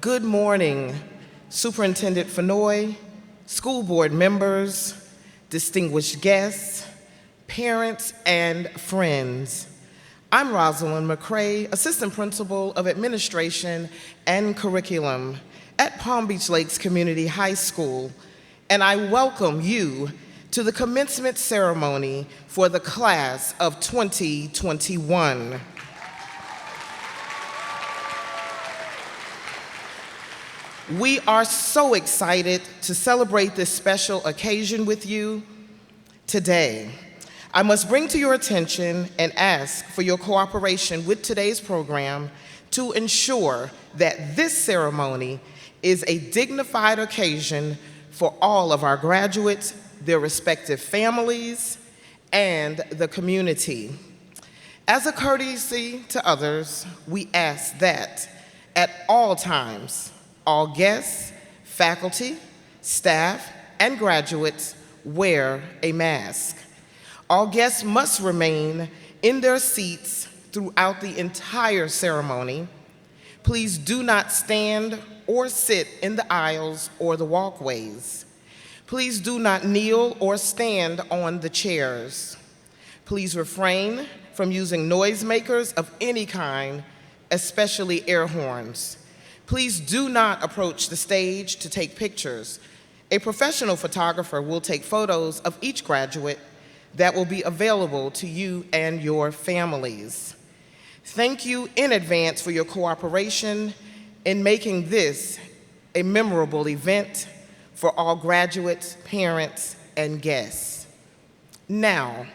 Good morning, Superintendent Fenoy, school board members, distinguished guests, parents, and friends. I'm Rosalind McCray, Assistant Principal of Administration and Curriculum at Palm Beach Lakes Community High School, and I welcome you to the commencement ceremony for the class of 2021. We are so excited to celebrate this special occasion with you today. I must bring to your attention and ask for your cooperation with today's program to ensure that this ceremony is a dignified occasion for all of our graduates, their respective families, and the community. As a courtesy to others, we ask that at all times, all guests, faculty, staff, and graduates wear a mask. All guests must remain in their seats throughout the entire ceremony. Please do not stand or sit in the aisles or the walkways. Please do not kneel or stand on the chairs. Please refrain from using noisemakers of any kind, especially air horns. Please do not approach the stage to take pictures. A professional photographer will take photos of each graduate that will be available to you and your families. Thank you in advance for your cooperation in making this a memorable event for all graduates, parents, and guests. Now,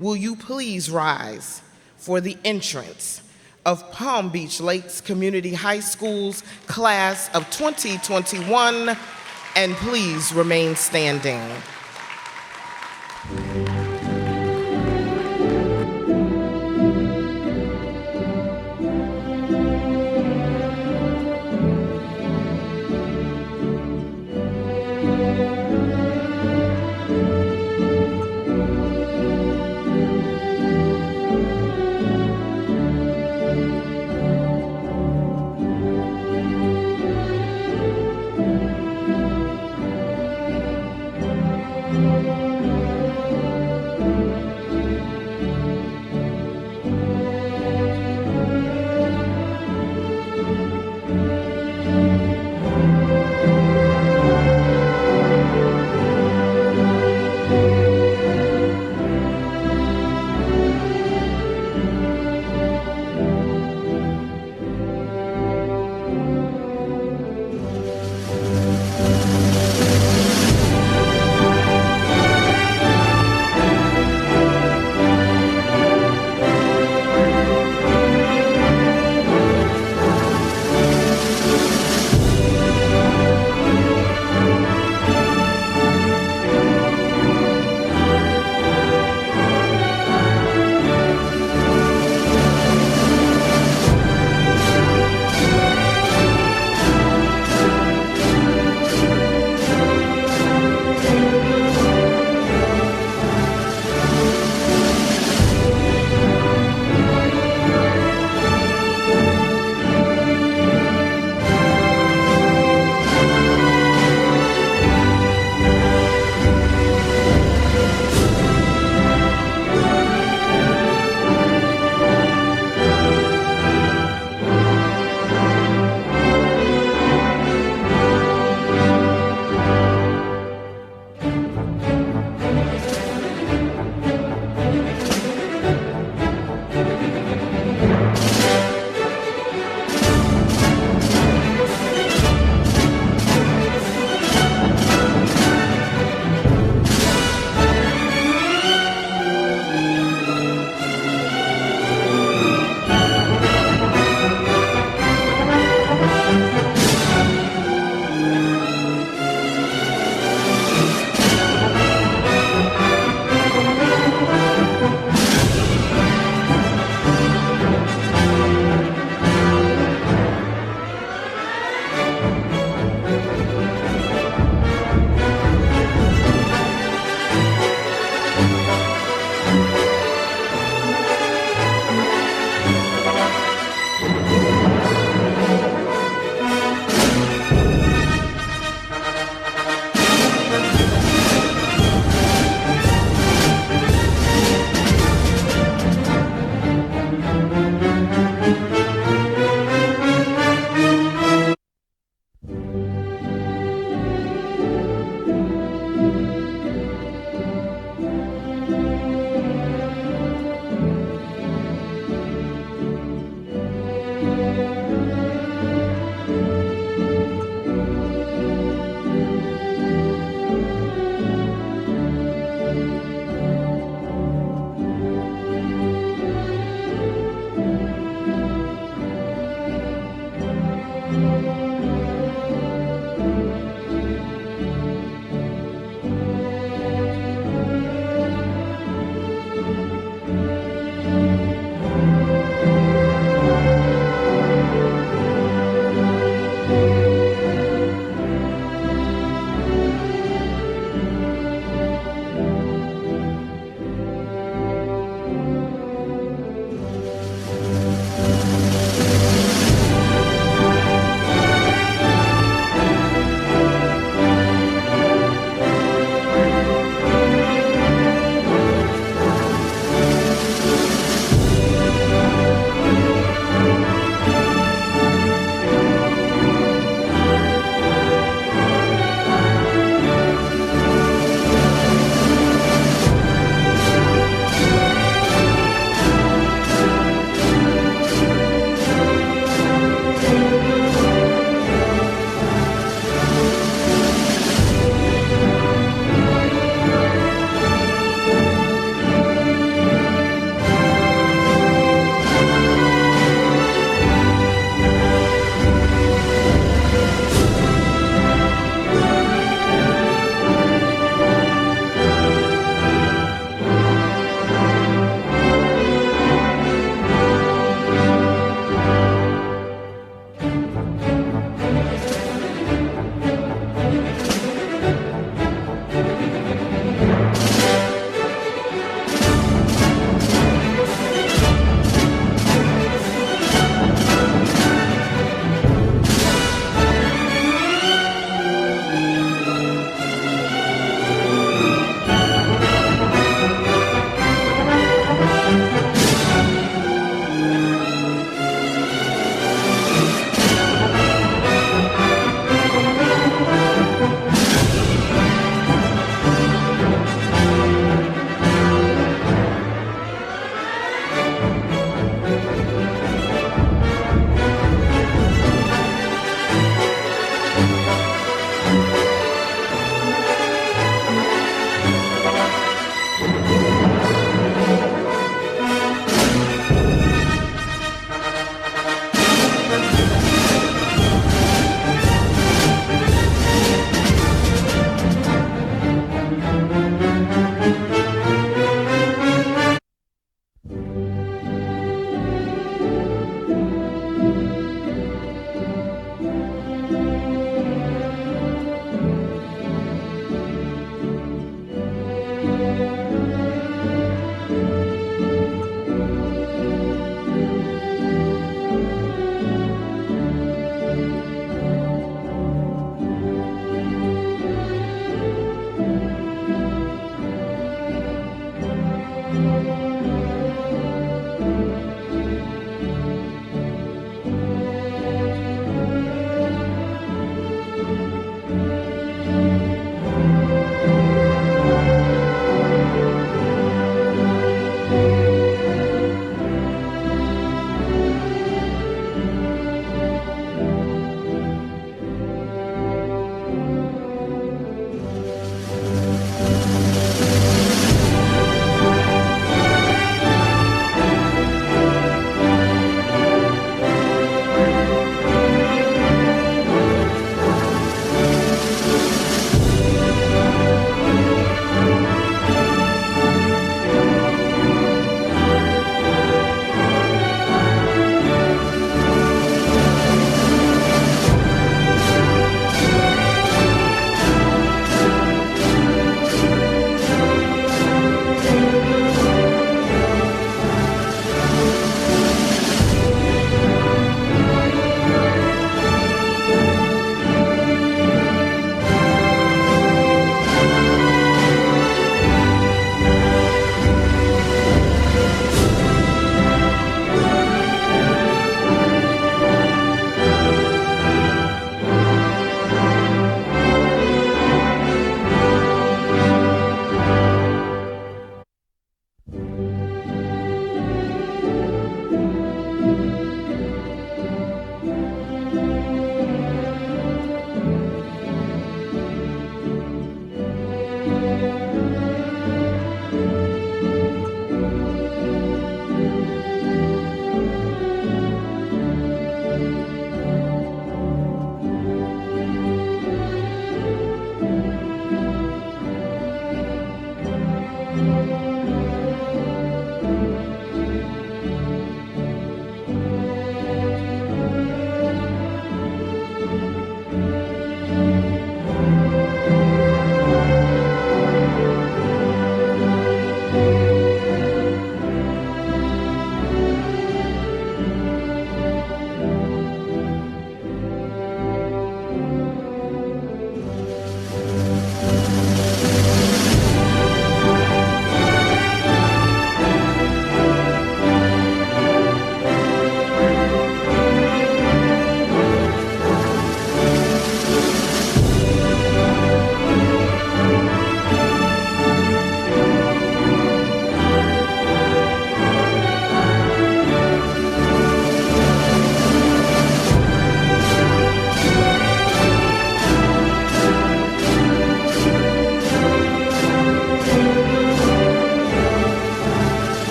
will you please rise for the entrance of Palm Beach Lakes Community High School's class of 2021, and please remain standing.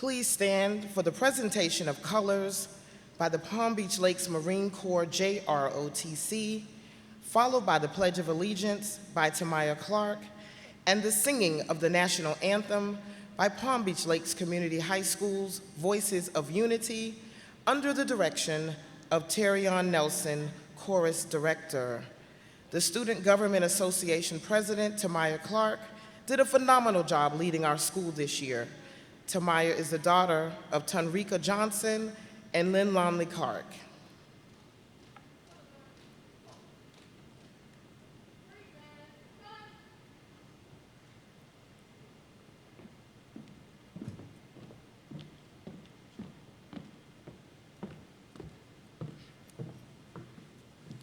Please stand for the presentation of colors by the Palm Beach Lakes Marine Corps JROTC, followed by the Pledge of Allegiance by Tamaya Clark, and the singing of the National Anthem by Palm Beach Lakes Community High School's Voices of Unity, under the direction of Terrion Nelson, Chorus Director. The Student Government Association President, Tamaya Clark, did a phenomenal job leading our school this year. Tamaya is the daughter of Tunrika Johnson and Lynn Lonley Clark.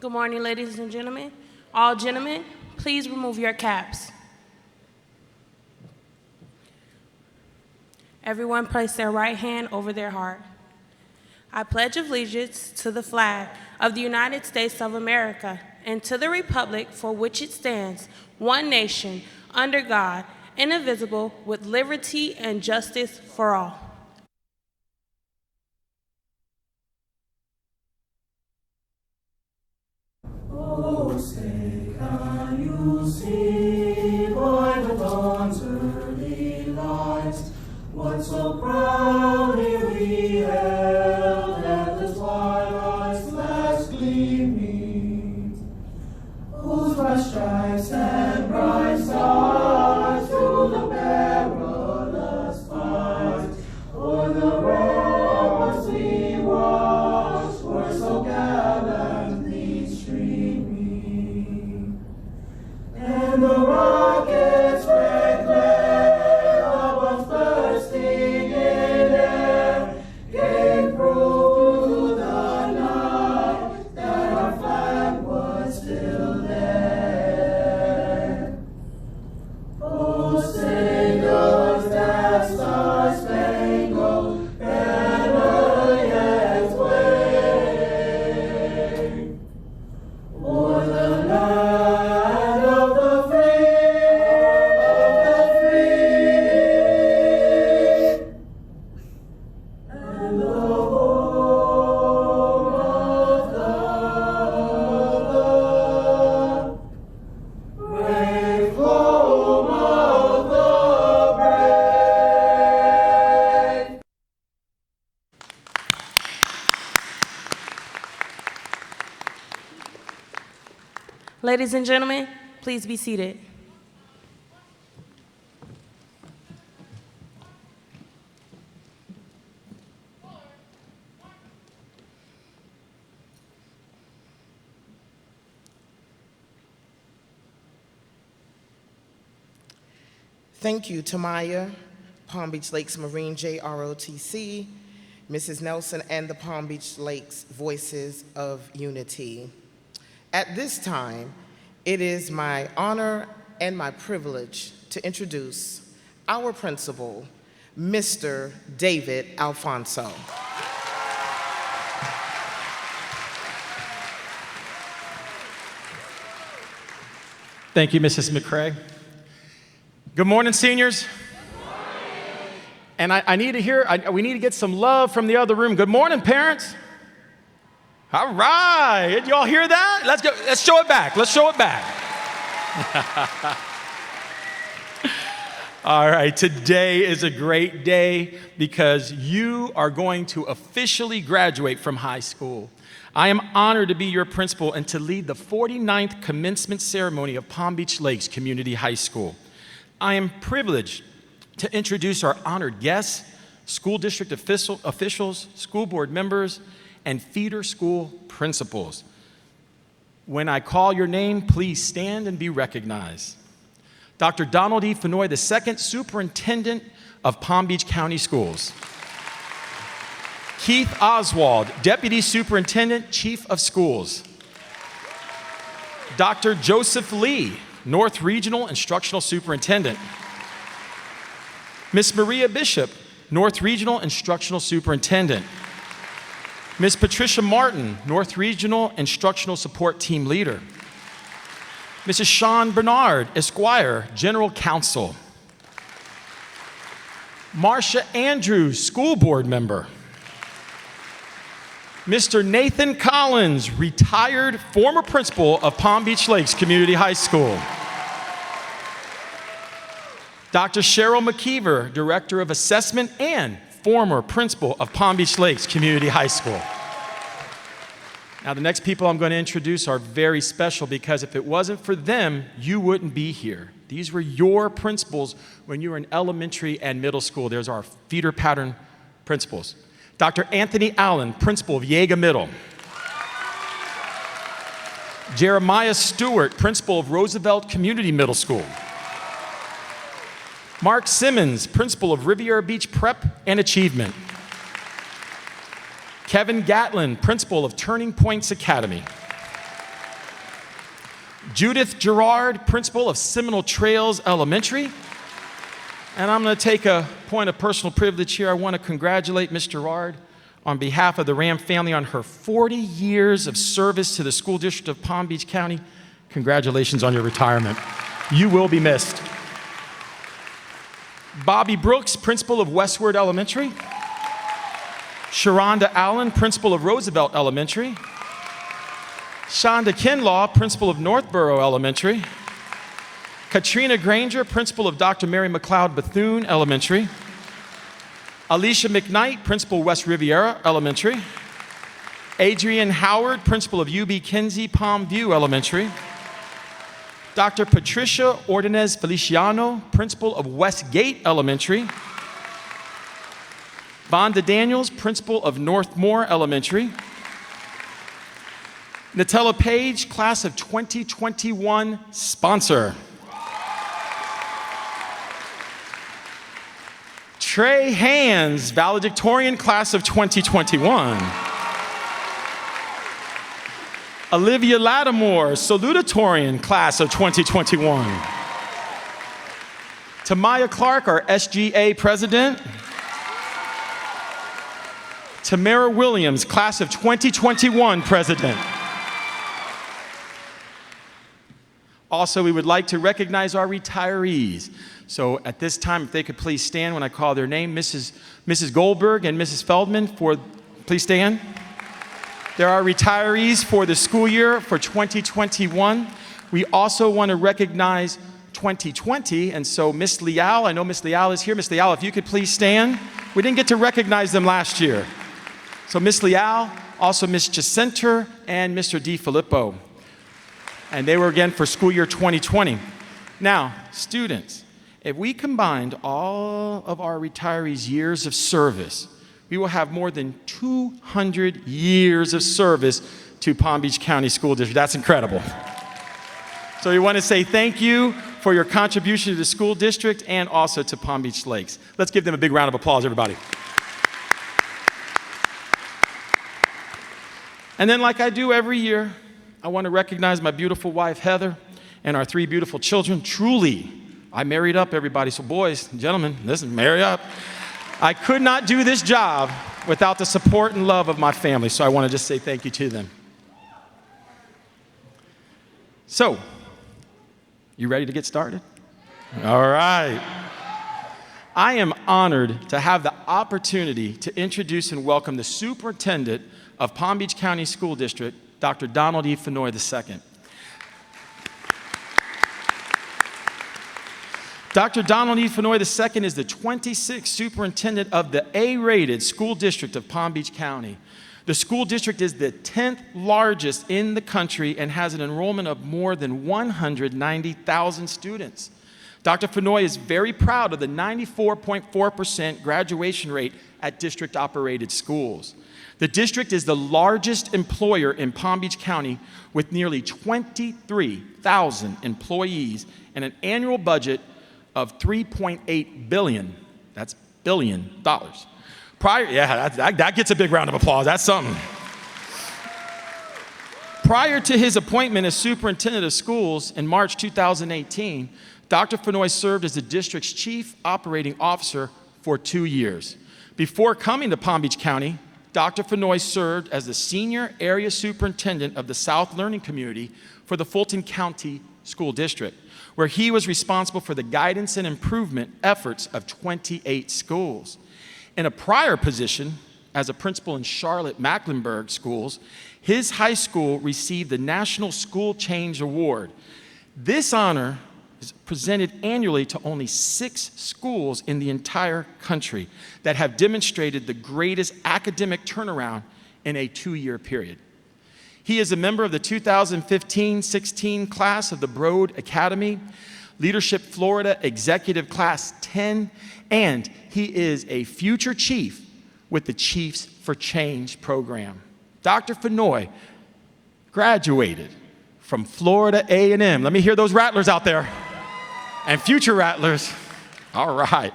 Good morning, ladies and gentlemen. All gentlemen, please remove your caps. Everyone place their right hand over their heart. I pledge allegiance to the flag of the United States of America and to the republic for which it stands, one nation, under God, indivisible, with liberty and justice for all. Oh, say, can you see by the dawn's early light what so proudly we hailed at the twilight's last gleaming, whose bright stripes and bright stars through the perilous fight o'er the ramparts we watched were so gallantly streaming, and the rocket's red glare above bursting in air gave proof through the night that our flag was still there. Oh, say does that star-spangled banner yet wave o'er the land of the free, and the home of the brave, home of the brave. Ladies and gentlemen, please be seated. Thank you, Tamaya, Palm Beach Lakes Marine JROTC, Mrs. Nelson, and the Palm Beach Lakes Voices of Unity. At this time, it is my honor and my privilege to introduce our principal, Mr. David Alfonso. Thank you, Mrs. McCrae. Good morning, seniors. And I need to hear, we need to get some love from the other room. Good morning, parents. All right, did y'all hear that? Let's go, let's show it back. Let's show it back. All right, today is a great day because you are going to officially graduate from high school. I am honored to be your principal and to lead the 49th commencement ceremony of Palm Beach Lakes Community High School. I am privileged to introduce our honored guests, school district officials, school board members, and feeder school principals. When I call your name, please stand and be recognized. Dr. Donald E. Fenoy, the second superintendent of Palm Beach County Schools. Keith Oswald, deputy superintendent, chief of schools. Dr. Joseph Lee, North Regional Instructional Superintendent. Ms. Maria Bishop, North Regional Instructional Superintendent. Ms. Patricia Martin, North Regional Instructional Support Team Leader. Mrs. Sean Bernard, Esquire, General Counsel. Marsha Andrews, school board member. Mr. Nathan Collins, retired former principal of Palm Beach Lakes Community High School. Dr. Cheryl McKeever, Director of Assessment and former principal of Palm Beach Lakes Community High School. Now, the next people I'm going to introduce are very special because if it wasn't for them, you wouldn't be here. These were your principals when you were in elementary and middle school. There's our feeder pattern principals. Dr. Anthony Allen, principal of Yeager Middle. Jeremiah Stewart, principal of Roosevelt Community Middle School. Mark Simmons, principal of Riviera Beach Prep and Achievement. Kevin Gatlin, principal of Turning Points Academy. Judith Gerard, principal of Seminole Trails Elementary. And I'm going to take a point of personal privilege here. I want to congratulate Ms. Gerard on behalf of the Ram family on her 40 years of service to the school district of Palm Beach County. Congratulations on your retirement. You will be missed. Bobby Brooks, principal of Westward Elementary. Sharonda Allen, principal of Roosevelt Elementary. Shonda Kinlaw, principal of Northborough Elementary. Katrina Granger, principal of Dr. Mary McLeod Bethune Elementary. Alicia McKnight, principal West Riviera Elementary. Adrian Howard, principal of UB Kinsey Palm View Elementary. Dr. Patricia Ordonez Feliciano, principal of Westgate Elementary. Vonda Daniels, principal of Northmore Elementary. Natella Page, class of 2021 sponsor. Trey Hands, valedictorian, class of 2021. Olivia Lattimore, salutatorian, class of 2021. Tamaya Clark, our SGA president. Tamara Williams, class of 2021 president. Also, we would like to recognize our retirees. So at this time, if they could please stand when I call their name, Mrs. Goldberg and Mrs. Feldman, please stand. There are retirees for the school year for 2021. We also want to recognize 2020, and so Miss Leal, I know Miss Leal is here. Miss Leal, if you could please stand. We didn't get to recognize them last year. So Miss Leal, also Miss Jacenter, and Mr. DiFilippo. And they were again for school year 2020. Now, students, if we combined all of our retirees' years of service, we will have more than 200 years of service to Palm Beach County School District. That's incredible. So we want to say thank you for your contribution to the school district and also to Palm Beach Lakes. Let's give them a big round of applause, everybody. And then, like I do every year, I want to recognize my beautiful wife, Heather, and our 3 beautiful children. Truly, I married up, everybody. So boys and gentlemen, listen, marry up. I could not do this job without the support and love of my family, so I want to just say thank you to them. So, you ready to get started? All right. I am honored to have the opportunity to introduce and welcome the superintendent of Palm Beach County School District, Dr. Donald E. Fenoy II. Dr. Donald E. Fenoy II is the 26th superintendent of the A-rated school district of Palm Beach County. The school district is the 10th largest in the country and has an enrollment of more than 190,000 students. Dr. Fenoy is very proud of the 94.4% graduation rate at district-operated schools. The district is the largest employer in Palm Beach County with nearly 23,000 employees and an annual budget of $3.8 billion. That's billion dollars. That gets a big round of applause. That's something. Prior to his appointment as superintendent of schools in March 2018, Dr. Fenoy served as the district's chief operating officer for 2 years. Before coming to Palm Beach County, Dr. Fenoy served as the senior area superintendent of the South Learning Community for the Fulton County School District, where he was responsible for the guidance and improvement efforts of 28 schools. In a prior position, as a principal in Charlotte-Mecklenburg schools, his high school received the National School Change Award. This honor is presented annually to only 6 schools in the entire country that have demonstrated the greatest academic turnaround in a 2-year period. He is a member of the 2015-16 class of the Broad Academy, Leadership Florida Executive Class 10, and he is a future chief with the Chiefs for Change program. Dr. Fennoy graduated from Florida A&M. Let me hear those rattlers out there. And future rattlers. All right.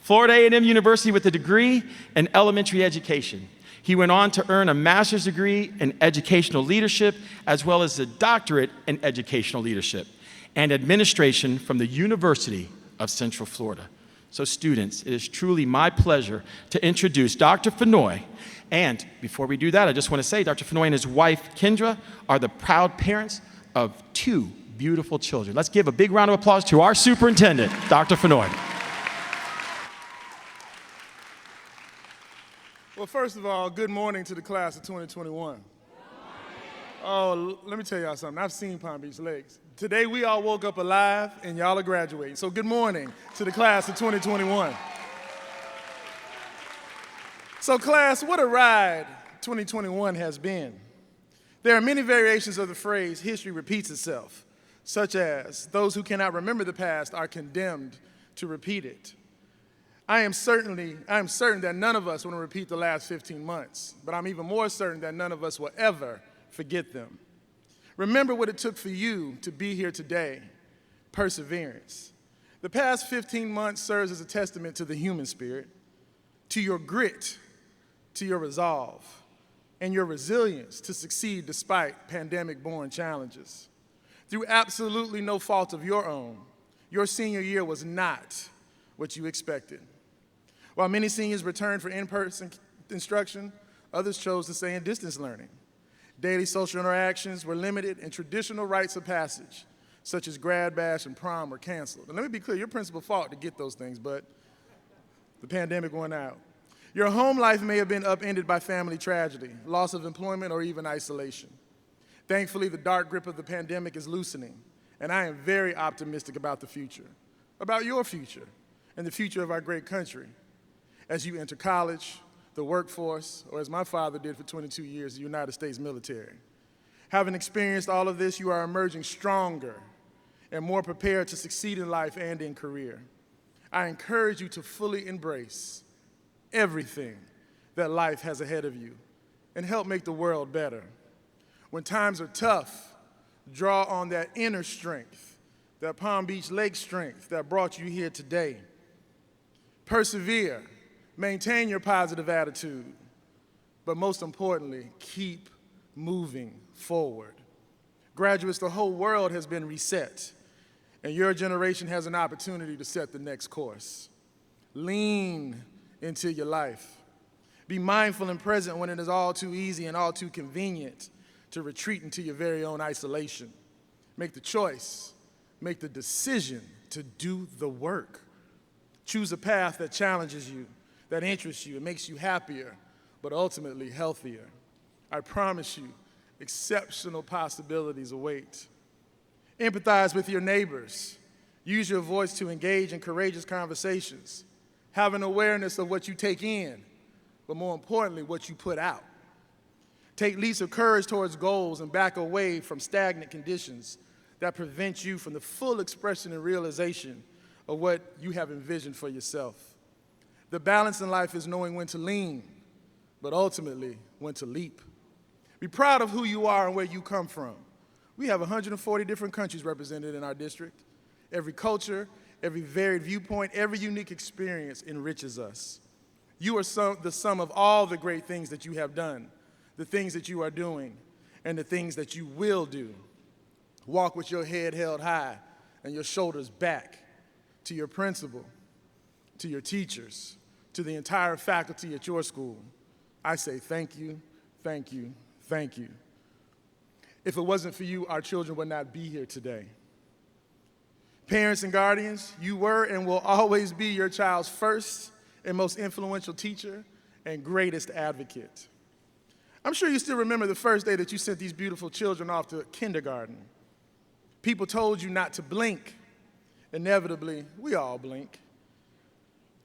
Florida A&M University with a degree in elementary education. He went on to earn a master's degree in educational leadership, as well as a doctorate in educational leadership and administration from the University of Central Florida. So students, it is truly my pleasure to introduce Dr. Fennoy. And before we do that, I just want to say Dr. Fennoy and his wife, Kendra, are the proud parents of 2 beautiful children. Let's give a big round of applause to our superintendent, Dr. Fennoy. Well, first of all, good morning to the class of 2021. Oh, let me tell y'all something. I've seen Palm Beach Lakes. Today we all woke up alive and y'all are graduating. So good morning to the class of 2021. So class, what a ride 2021 has been. There are many variations of the phrase, history repeats itself, such as those who cannot remember the past are condemned to repeat it. I am certain that none of us want to repeat the last 15 months, but I'm even more certain that none of us will ever forget them. Remember what it took for you to be here today, perseverance. The past 15 months serves as a testament to the human spirit, to your grit, to your resolve, and your resilience to succeed despite pandemic-born challenges. Through absolutely no fault of your own, your senior year was not what you expected. While many seniors returned for in-person instruction, others chose to stay in distance learning. Daily social interactions were limited, and traditional rites of passage, such as grad bash and prom, were canceled. And let me be clear, your principal fought to get those things, but the pandemic went out. Your home life may have been upended by family tragedy, loss of employment, or even isolation. Thankfully, the dark grip of the pandemic is loosening, and I am very optimistic about the future, about your future, and the future of our great country. As you enter college, the workforce, or as my father did for 22 years, the United States military. Having experienced all of this, you are emerging stronger and more prepared to succeed in life and in career. I encourage you to fully embrace everything that life has ahead of you and help make the world better. When times are tough, draw on that inner strength, that Palm Beach Lake strength that brought you here today. Persevere. Maintain your positive attitude, but most importantly, keep moving forward. Graduates, the whole world has been reset, and your generation has an opportunity to set the next course. Lean into your life. Be mindful and present when it is all too easy and all too convenient to retreat into your very own isolation. Make the choice, make the decision to do the work. Choose a path that challenges you, that interests you, it makes you happier, but ultimately healthier. I promise you, exceptional possibilities await. Empathize with your neighbors. Use your voice to engage in courageous conversations. Have an awareness of what you take in, but more importantly, what you put out. Take leaps of courage towards goals and back away from stagnant conditions that prevent you from the full expression and realization of what you have envisioned for yourself. The balance in life is knowing when to lean, but ultimately when to leap. Be proud of who you are and where you come from. We have 140 different countries represented in our district. Every culture, every varied viewpoint, every unique experience enriches us. You are the sum of all the great things that you have done, the things that you are doing, and the things that you will do. Walk with your head held high and your shoulders back. To your principal, to your teachers, to the entire faculty at your school, I say thank you, thank you, thank you. If it wasn't for you, our children would not be here today. Parents and guardians, you were and will always be your child's first and most influential teacher and greatest advocate. I'm sure you still remember the first day that you sent these beautiful children off to kindergarten. People told you not to blink. Inevitably, we all blink.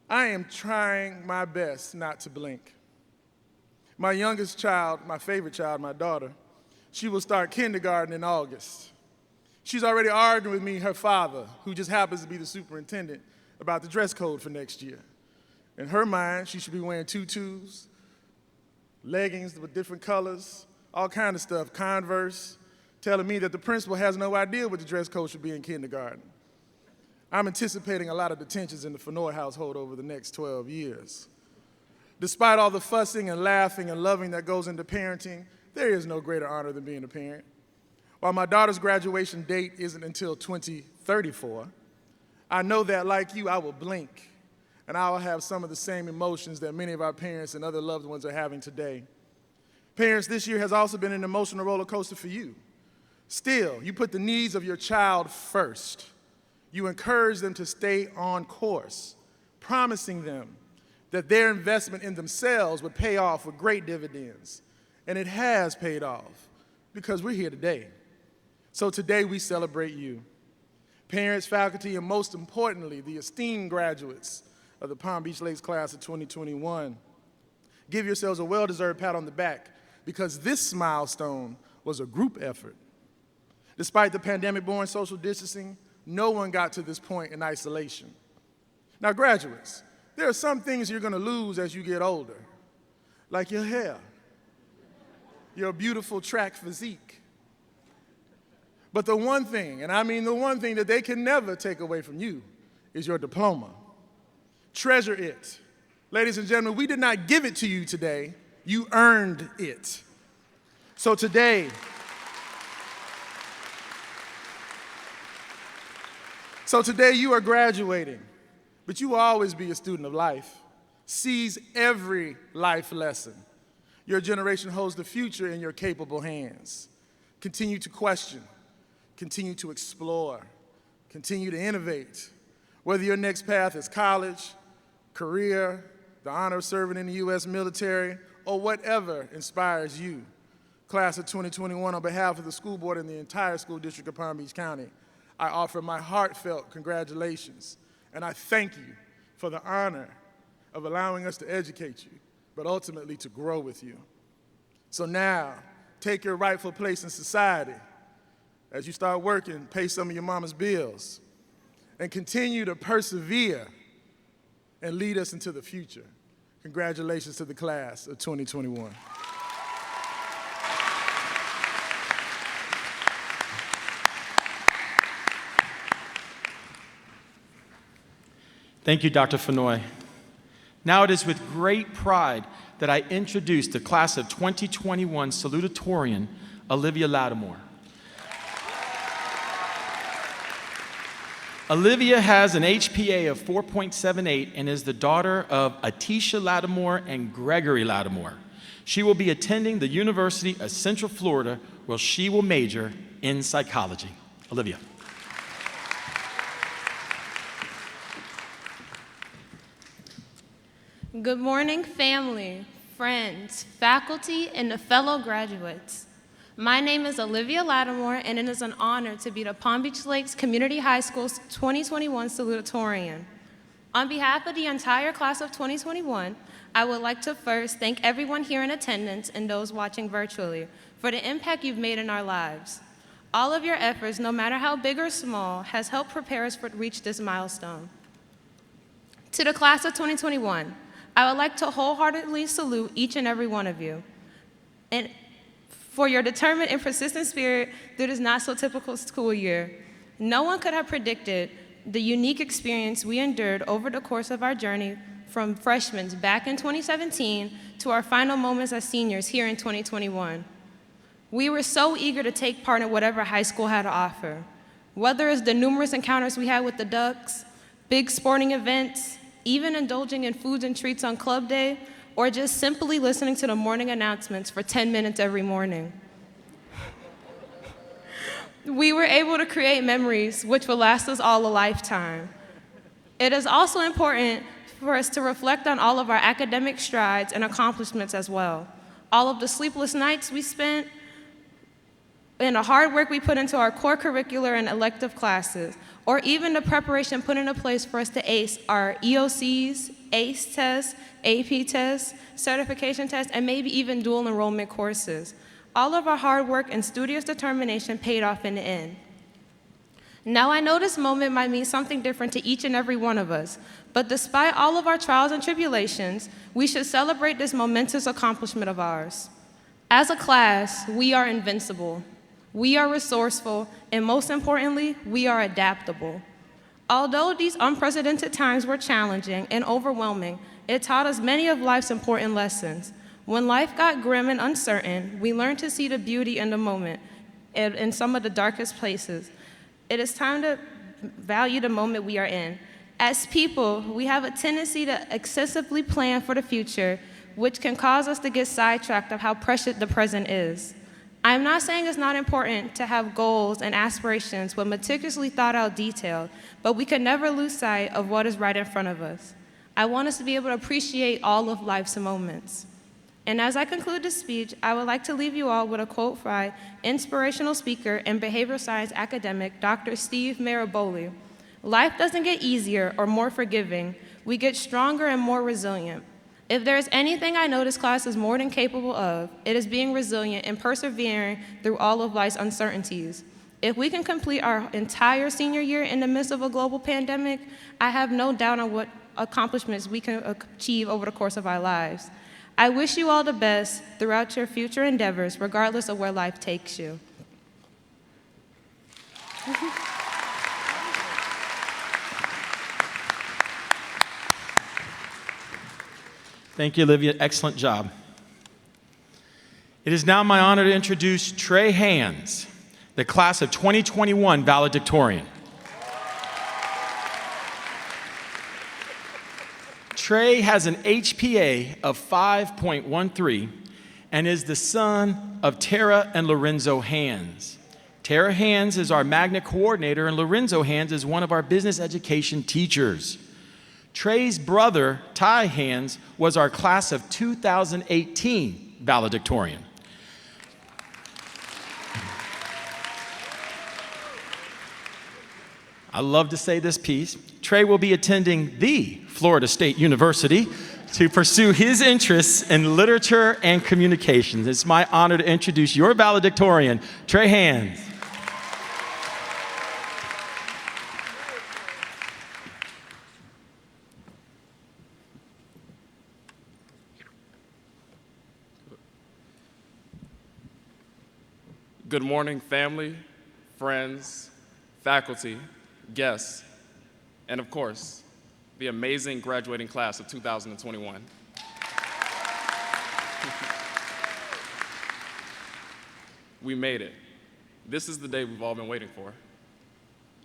I am trying my best not to blink. My youngest child, my favorite child, my daughter, she will start kindergarten in August. She's already arguing with me, her father, who just happens to be the superintendent, about the dress code for next year. In her mind, she should be wearing tutus, leggings with different colors, all kind of stuff, Converse, telling me that the principal has no idea what the dress code should be in kindergarten. I'm anticipating a lot of detentions in the Fennoy household over the next 12 years. Despite all the fussing and laughing and loving that goes into parenting, there is no greater honor than being a parent. While my daughter's graduation date isn't until 2034, I know that, like you, I will blink, and I will have some of the same emotions that many of our parents and other loved ones are having today. Parents, this year has also been an emotional roller coaster for you. Still, you put the needs of your child first. You encourage them to stay on course, promising them that their investment in themselves would pay off with great dividends. And it has paid off because we're here today. So today we celebrate you. Parents, faculty, and most importantly, the esteemed graduates of the Palm Beach Lakes class of 2021. Give yourselves a well-deserved pat on the back because this milestone was a group effort. Despite the pandemic-born social distancing, no one got to this point in isolation. Now, graduates, there are some things you're going to lose as you get older, like your hair, your beautiful track physique. But the one thing, and I mean the one thing that they can never take away from you, is your diploma. Treasure it. Ladies and gentlemen, we did not give it to you today. You earned it. So today, you are graduating, but you will always be a student of life. Seize every life lesson. Your generation holds the future in your capable hands. Continue to question, continue to explore, continue to innovate. Whether your next path is college, career, the honor of serving in the U.S. military, or whatever inspires you. Class of 2021, on behalf of the school board and the entire school district of Palm Beach County, I offer my heartfelt congratulations, and I thank you for the honor of allowing us to educate you, but ultimately to grow with you. So now, take your rightful place in society. As you start working, pay some of your mama's bills, and continue to persevere and lead us into the future. Congratulations to the class of 2021. Thank you, Dr. Fennoy. Now it is with great pride that I introduce the class of 2021 salutatorian, Olivia Lattimore. Olivia has an HPA of 4.78 and is the daughter of Atisha Lattimore and Gregory Lattimore. She will be attending the University of Central Florida, where she will major in psychology. Olivia. Good morning, family, friends, faculty, and the fellow graduates. My name is Olivia Lattimore, and it is an honor to be the Palm Beach Lakes Community High School's 2021 salutatorian. On behalf of the entire class of 2021, I would like to first thank everyone here in attendance and those watching virtually for the impact you've made in our lives. All of your efforts, no matter how big or small, has helped prepare us to reach this milestone. To the class of 2021, I would like to wholeheartedly salute each and every one of you, and for your determined and persistent spirit through this not-so-typical school year. No one could have predicted the unique experience we endured over the course of our journey from freshmen back in 2017 to our final moments as seniors here in 2021. We were so eager to take part in whatever high school had to offer, whether it's the numerous encounters we had with the Ducks, big sporting events, even indulging in foods and treats on club day, or just simply listening to the morning announcements for 10 minutes every morning. We were able to create memories which will last us all a lifetime. It is also important for us to reflect on all of our academic strides and accomplishments as well. All of the sleepless nights we spent and the hard work we put into our core curricular and elective classes, or even the preparation put into place for us to ace our EOCs, ACE tests, AP tests, certification tests, and maybe even dual enrollment courses. All of our hard work and studious determination paid off in the end. Now I know this moment might mean something different to each and every one of us, but despite all of our trials and tribulations, we should celebrate this momentous accomplishment of ours. As a class, we are invincible. We are resourceful, and most importantly, we are adaptable. Although these unprecedented times were challenging and overwhelming, it taught us many of life's important lessons. When life got grim and uncertain, we learned to see the beauty in the moment and in some of the darkest places. It is time to value the moment we are in. As people, we have a tendency to excessively plan for the future, which can cause us to get sidetracked of how precious the present is. I'm not saying it's not important to have goals and aspirations with meticulously thought out detail, but we can never lose sight of what is right in front of us. I want us to be able to appreciate all of life's moments. And as I conclude this speech, I would like to leave you all with a quote by inspirational speaker and behavioral science academic, Dr. Steve Maraboli. Life doesn't get easier or more forgiving. We get stronger and more resilient. If there is anything I know this class is more than capable of, it is being resilient and persevering through all of life's uncertainties. If we can complete our entire senior year in the midst of a global pandemic, I have no doubt on what accomplishments we can achieve over the course of our lives. I wish you all the best throughout your future endeavors, regardless of where life takes you. Thank you, Olivia. Excellent job. It is now my honor to introduce Trey Hands, the class of 2021 valedictorian. Trey has an HPA of 5.13 and is the son of Tara and Lorenzo Hands. Tara Hands is our magnet coordinator, and Lorenzo Hands is one of our business education teachers. Trey's brother, Ty Hands, was our class of 2018 valedictorian. I love to say this piece. Trey will be attending the Florida State University to pursue his interests in literature and communications. It's my honor to introduce your valedictorian, Trey Hands. Good morning, family, friends, faculty, guests, and of course, the amazing graduating class of 2021. We made it. This is the day we've all been waiting for.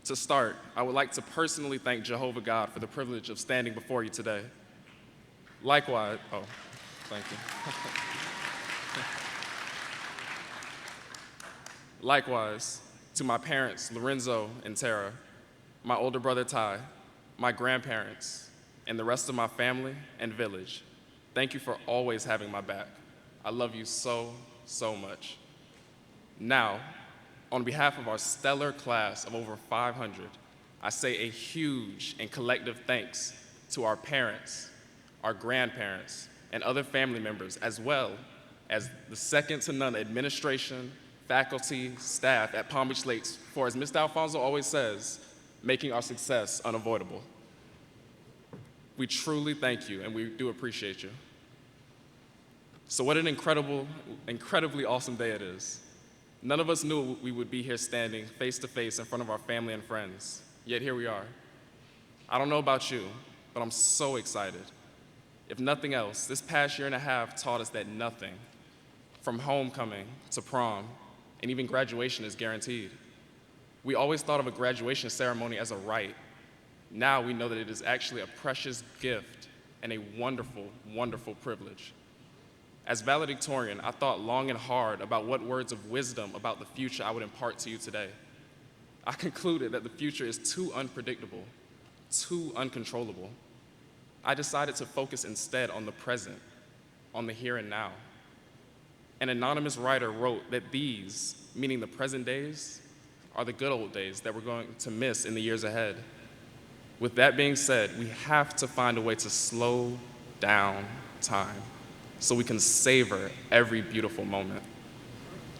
To start, I would like to personally thank Jehovah God for the privilege of standing before you today. Likewise, thank you. Likewise, to my parents, Lorenzo and Tara, my older brother Ty, my grandparents, and the rest of my family and village, thank you for always having my back. I love you so, so much. Now, on behalf of our stellar class of over 500, I say a huge and collective thanks to our parents, our grandparents, and other family members, as well as the second-to-none administration, faculty, staff at Palm Beach Lakes for, as Mr. Alfonso always says, making our success unavoidable. We truly thank you, and we do appreciate you. So what an incredibly awesome day it is. None of us knew we would be here standing face to face in front of our family and friends, yet here we are. I don't know about you, but I'm so excited. If nothing else, this past year and a half taught us that nothing, from homecoming to prom, and even graduation, is guaranteed. We always thought of a graduation ceremony as a rite. Now we know that it is actually a precious gift and a wonderful, wonderful privilege. As valedictorian, I thought long and hard about what words of wisdom about the future I would impart to you today. I concluded that the future is too unpredictable, too uncontrollable. I decided to focus instead on the present, on the here and now. An anonymous writer wrote that these, meaning the present days, are the good old days that we're going to miss in the years ahead. With that being said, we have to find a way to slow down time so we can savor every beautiful moment.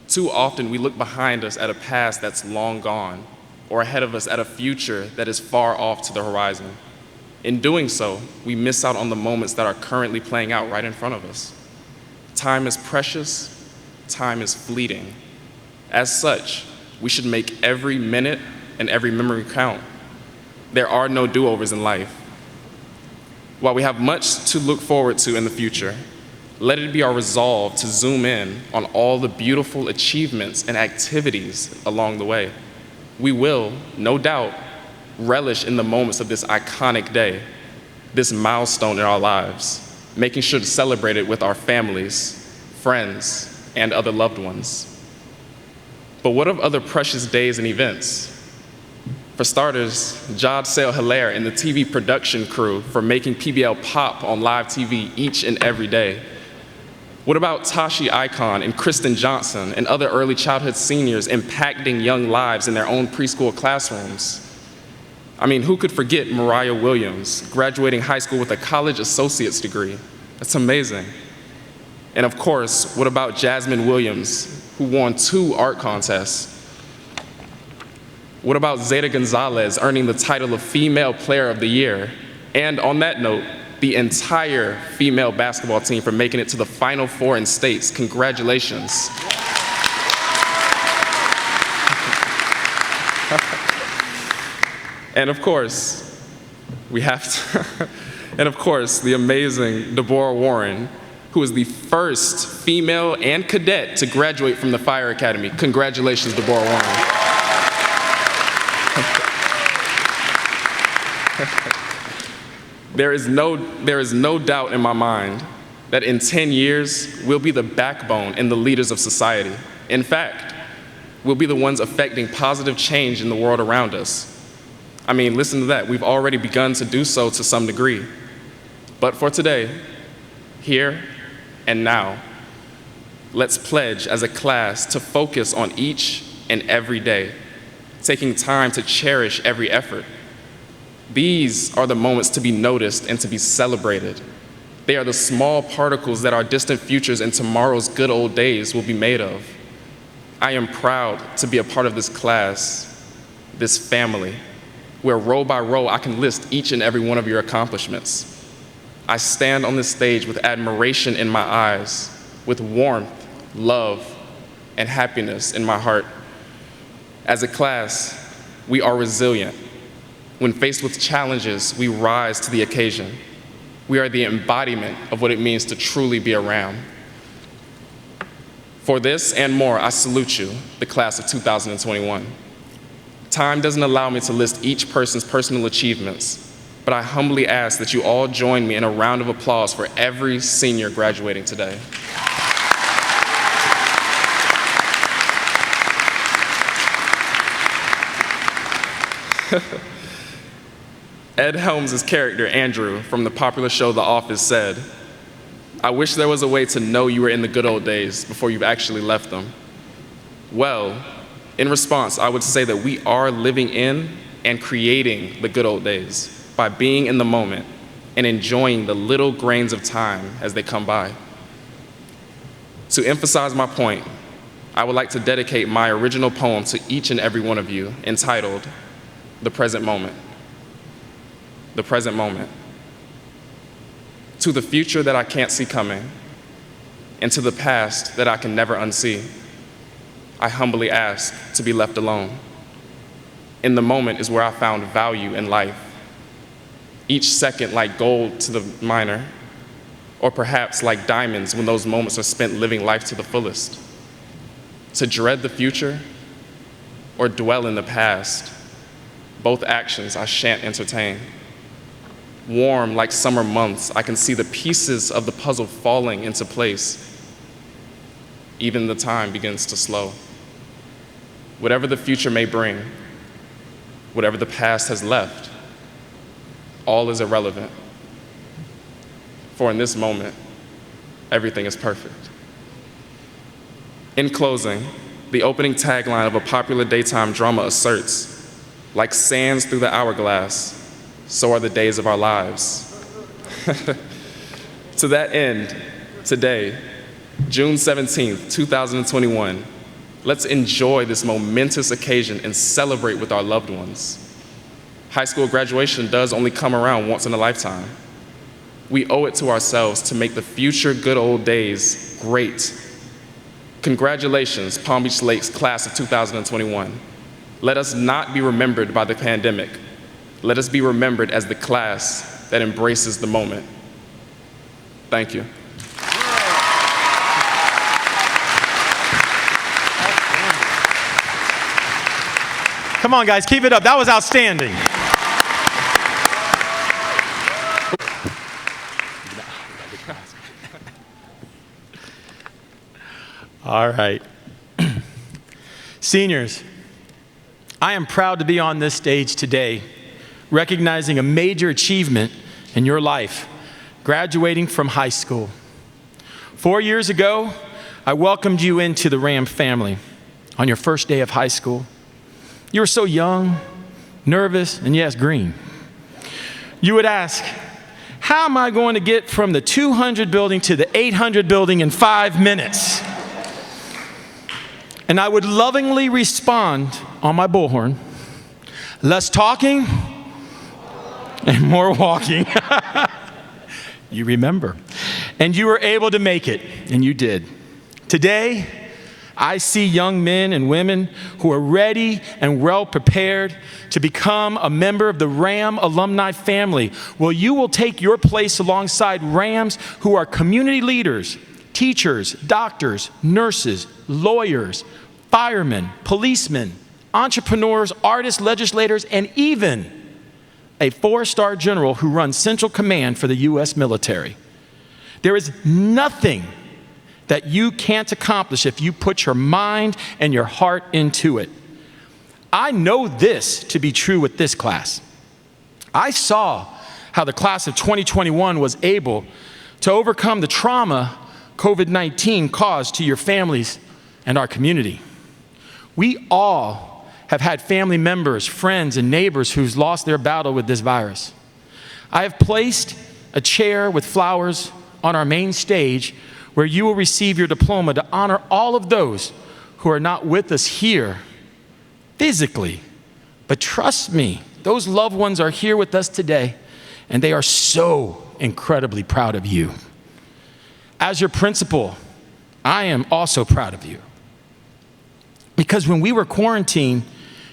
Too often, we look behind us at a past that's long gone, or ahead of us at a future that is far off to the horizon. In doing so, we miss out on the moments that are currently playing out right in front of us. Time is precious, time is fleeting. As such, we should make every minute and every memory count. There are no do-overs in life. While we have much to look forward to in the future, let it be our resolve to zoom in on all the beautiful achievements and activities along the way. We will, no doubt, relish in the moments of this iconic day, this milestone in our lives, making sure to celebrate it with our families, friends, and other loved ones. But what of other precious days and events? For starters, Jod Sale-Hilaire and the TV production crew for making PBL pop on live TV each and every day. What about Tashi Icon and Kristen Johnson and other early childhood seniors impacting young lives in their own preschool classrooms? I mean, who could forget Mariah Williams graduating high school with a college associate's degree? That's amazing. And of course, what about Jasmine Williams, who won 2 art contests? What about Zeta Gonzalez earning the title of Female Player of the Year? And on that note, the entire female basketball team for making it to the Final Four in states. Congratulations. And of course, and of course, the amazing Deborah Warren, who is the first female and cadet to graduate from the Fire Academy. Congratulations, Deborah Warren. There is no doubt in my mind that in 10 years, we'll be the backbone and the leaders of society. In fact, we'll be the ones affecting positive change in the world around us. I mean, listen to that. We've already begun to do so to some degree. But for today, here and now, let's pledge as a class to focus on each and every day, taking time to cherish every effort. These are the moments to be noticed and to be celebrated. They are the small particles that our distant futures and tomorrow's good old days will be made of. I am proud to be a part of this class, this family, where row by row I can list each and every one of your accomplishments. I stand on this stage with admiration in my eyes, with warmth, love, and happiness in my heart. As a class, we are resilient. When faced with challenges, we rise to the occasion. We are the embodiment of what it means to truly be a Ram. For this and more, I salute you, the class of 2021. Time doesn't allow me to list each person's personal achievements, but I humbly ask that you all join me in a round of applause for every senior graduating today. Ed Helms' character, Andrew, from the popular show The Office said, "I wish there was a way to know you were in the good old days before you've actually left them." Well, in response, I would say that we are living in and creating the good old days by being in the moment and enjoying the little grains of time as they come by. To emphasize my point, I would like to dedicate my original poem to each and every one of you, entitled, "The Present Moment." The present moment. To the future that I can't see coming, and to the past that I can never unsee, I humbly ask to be left alone. In the moment is where I found value in life. Each second like gold to the miner, or perhaps like diamonds when those moments are spent living life to the fullest. To dread the future or dwell in the past, both actions I shan't entertain. Warm like summer months, I can see the pieces of the puzzle falling into place. Even the time begins to slow. Whatever the future may bring, whatever the past has left, all is irrelevant. For in this moment, everything is perfect. In closing, the opening tagline of a popular daytime drama asserts, like sands through the hourglass, so are the days of our lives. To that end, today, June 17th, 2021, let's enjoy this momentous occasion and celebrate with our loved ones. High school graduation does only come around once in a lifetime. We owe it to ourselves to make the future good old days great. Congratulations, Palm Beach Lakes class of 2021. Let us not be remembered by the pandemic. Let us be remembered as the class that embraces the moment. Thank you. Come on, guys, keep it up. That was outstanding. All right. Seniors, I am proud to be on this stage today, recognizing a major achievement in your life, graduating from high school. 4 years ago, I welcomed you into the Ram family on your first day of high school. You were so young, nervous, and yes, green. You would ask, how am I going to get from the 200 building to the 800 building in 5 minutes? And I would lovingly respond on my bullhorn, less talking and more walking. You remember. And you were able to make it, and you did. Today, I see young men and women who are ready and well prepared to become a member of the Ram alumni family. Well, you will take your place alongside Rams who are community leaders, teachers, doctors, nurses, lawyers, firemen, policemen, entrepreneurs, artists, legislators, and even a 4-star general who runs Central Command for the U.S. military. There is nothing that you can't accomplish if you put your mind and your heart into it. I know this to be true with this class. I saw how the class of 2021 was able to overcome the trauma COVID-19 caused to your families and our community. We all have had family members, friends, and neighbors who's lost their battle with this virus. I have placed a chair with flowers on our main stage where you will receive your diploma to honor all of those who are not with us here physically. But trust me, those loved ones are here with us today, and they are so incredibly proud of you. As your principal, I am also proud of you. Because when we were quarantined,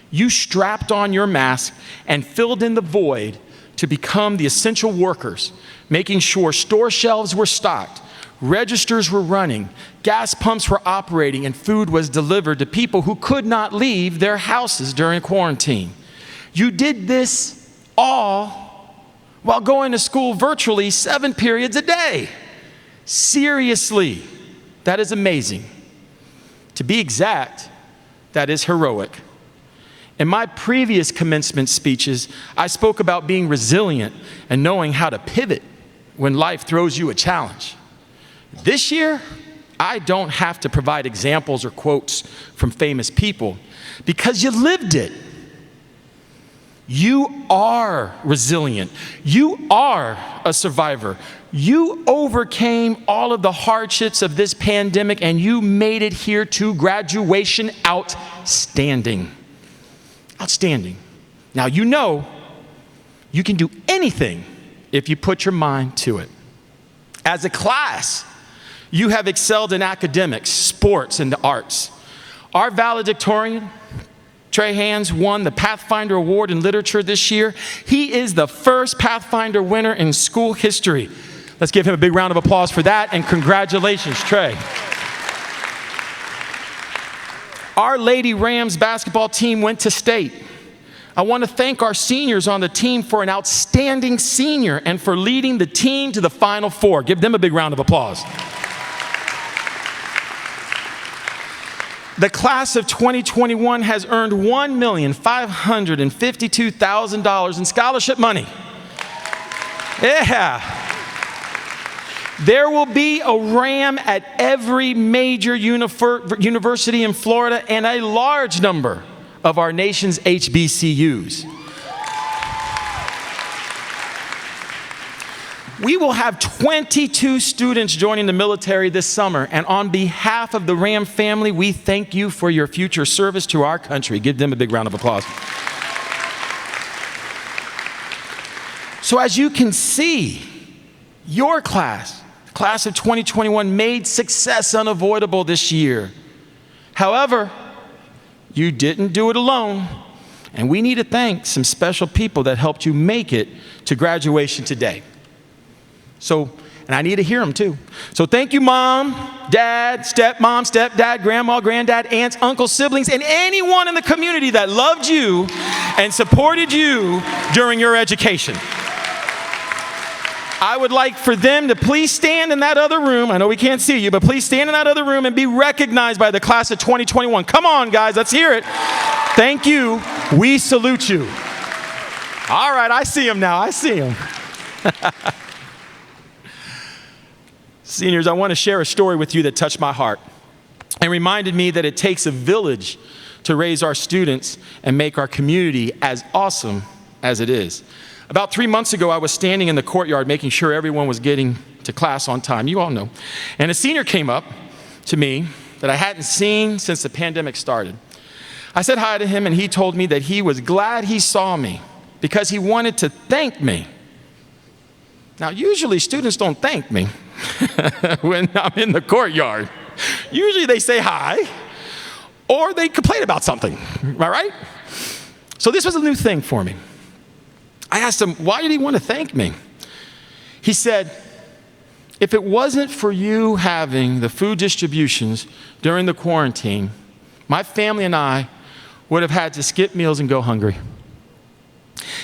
you strapped on your mask and filled in the void to become the essential workers, making sure store shelves were stocked, registers were running, gas pumps were operating, and food was delivered to people who could not leave their houses during quarantine. You did this all while going to school virtually 7 periods a day. Seriously, that is amazing. To be exact, that is heroic. In my previous commencement speeches, I spoke about being resilient and knowing how to pivot when life throws you a challenge. This year, I don't have to provide examples or quotes from famous people because you lived it. You are resilient. You are a survivor. You overcame all of the hardships of this pandemic and you made it here to graduation outstanding. Outstanding. Now you know you can do anything if you put your mind to it. As a class, you have excelled in academics, sports, and the arts. Our valedictorian, Trey Hands, won the Pathfinder Award in Literature this year. He is the first Pathfinder winner in school history. Let's give him a big round of applause for that, and congratulations, Trey. Our Lady Rams basketball team went to state. I want to thank our seniors on the team for an outstanding senior and for leading the team to the Final Four. Give them a big round of applause. The class of 2021 has earned $1,552,000 in scholarship money. Yeah. There will be a RAM at every major university in Florida and a large number of our nation's HBCUs. We will have 22 students joining the military this summer, and on behalf of the RAM family, we thank you for your future service to our country. Give them a big round of applause. So as you can see, your class of 2021, made success unavoidable this year. However, you didn't do it alone, and we need to thank some special people that helped you make it to graduation today. So, and I need to hear them too. So thank you, mom, dad, stepmom, stepdad, grandma, granddad, aunts, uncles, siblings, and anyone in the community that loved you and supported you during your education. I would like for them to please stand in that other room. I know we can't see you, but please stand in that other room and be recognized by the class of 2021. Come on, guys, let's hear it. Thank you. We salute you. All right, I see them now. I see them. Seniors, I want to share a story with you that touched my heart and reminded me that it takes a village to raise our students and make our community as awesome as it is. About 3 months ago, I was standing in the courtyard making sure everyone was getting to class on time. You all know. And a senior came up to me that I hadn't seen since the pandemic started. I said hi to him, and he told me that he was glad he saw me because he wanted to thank me. Now, usually students don't thank me when I'm in the courtyard. Usually they say hi, or they complain about something, am I right? So this was a new thing for me. I asked him, why did he want to thank me? He said, if it wasn't for you having the food distributions during the quarantine, my family and I would have had to skip meals and go hungry.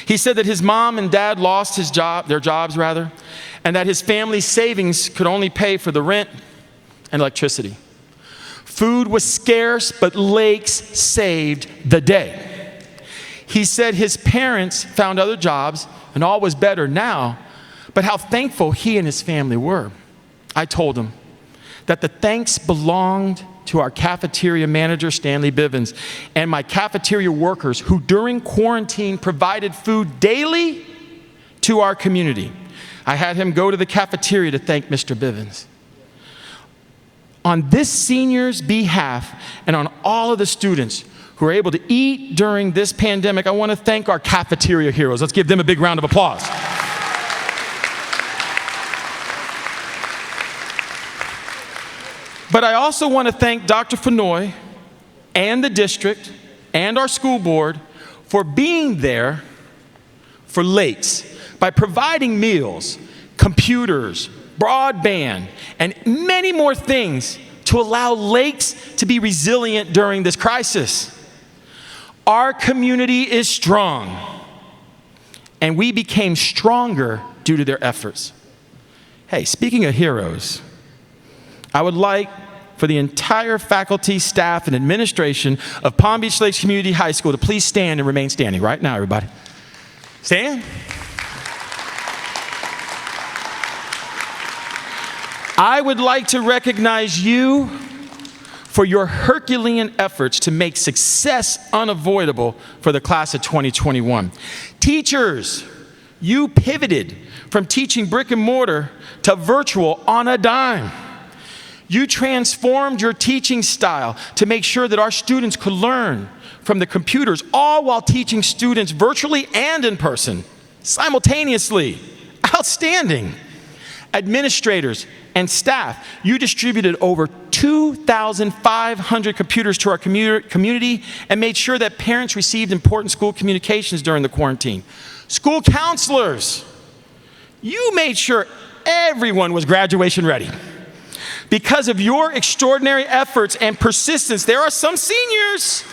He said that his mom and dad lost their jobs, and that his family's savings could only pay for the rent and electricity. Food was scarce, but Lakes saved the day. He said his parents found other jobs and all was better now, but how thankful he and his family were. I told him that the thanks belonged to our cafeteria manager, Stanley Bivens, and my cafeteria workers who during quarantine provided food daily to our community. I had him go to the cafeteria to thank Mr. Bivens. On this senior's behalf and on all of the students who are able to eat during this pandemic, I want to thank our cafeteria heroes. Let's give them a big round of applause. But I also want to thank Dr. Fenoy and the district and our school board for being there for Lakes by providing meals, computers, broadband, and many more things to allow Lakes to be resilient during this crisis. Our community is strong, and we became stronger due to their efforts. Hey, speaking of heroes, I would like for the entire faculty, staff, and administration of Palm Beach Lakes Community High School to please stand and remain standing right now, everybody. Stand. I would like to recognize you for your Herculean efforts to make success unavoidable for the class of 2021. Teachers, you pivoted from teaching brick and mortar to virtual on a dime. You transformed your teaching style to make sure that our students could learn from the computers, all while teaching students virtually and in person, simultaneously. Outstanding. Administrators and staff, you distributed over 2,500 computers to our community and made sure that parents received important school communications during the quarantine. School counselors, you made sure everyone was graduation ready. Because of your extraordinary efforts and persistence, there are some seniors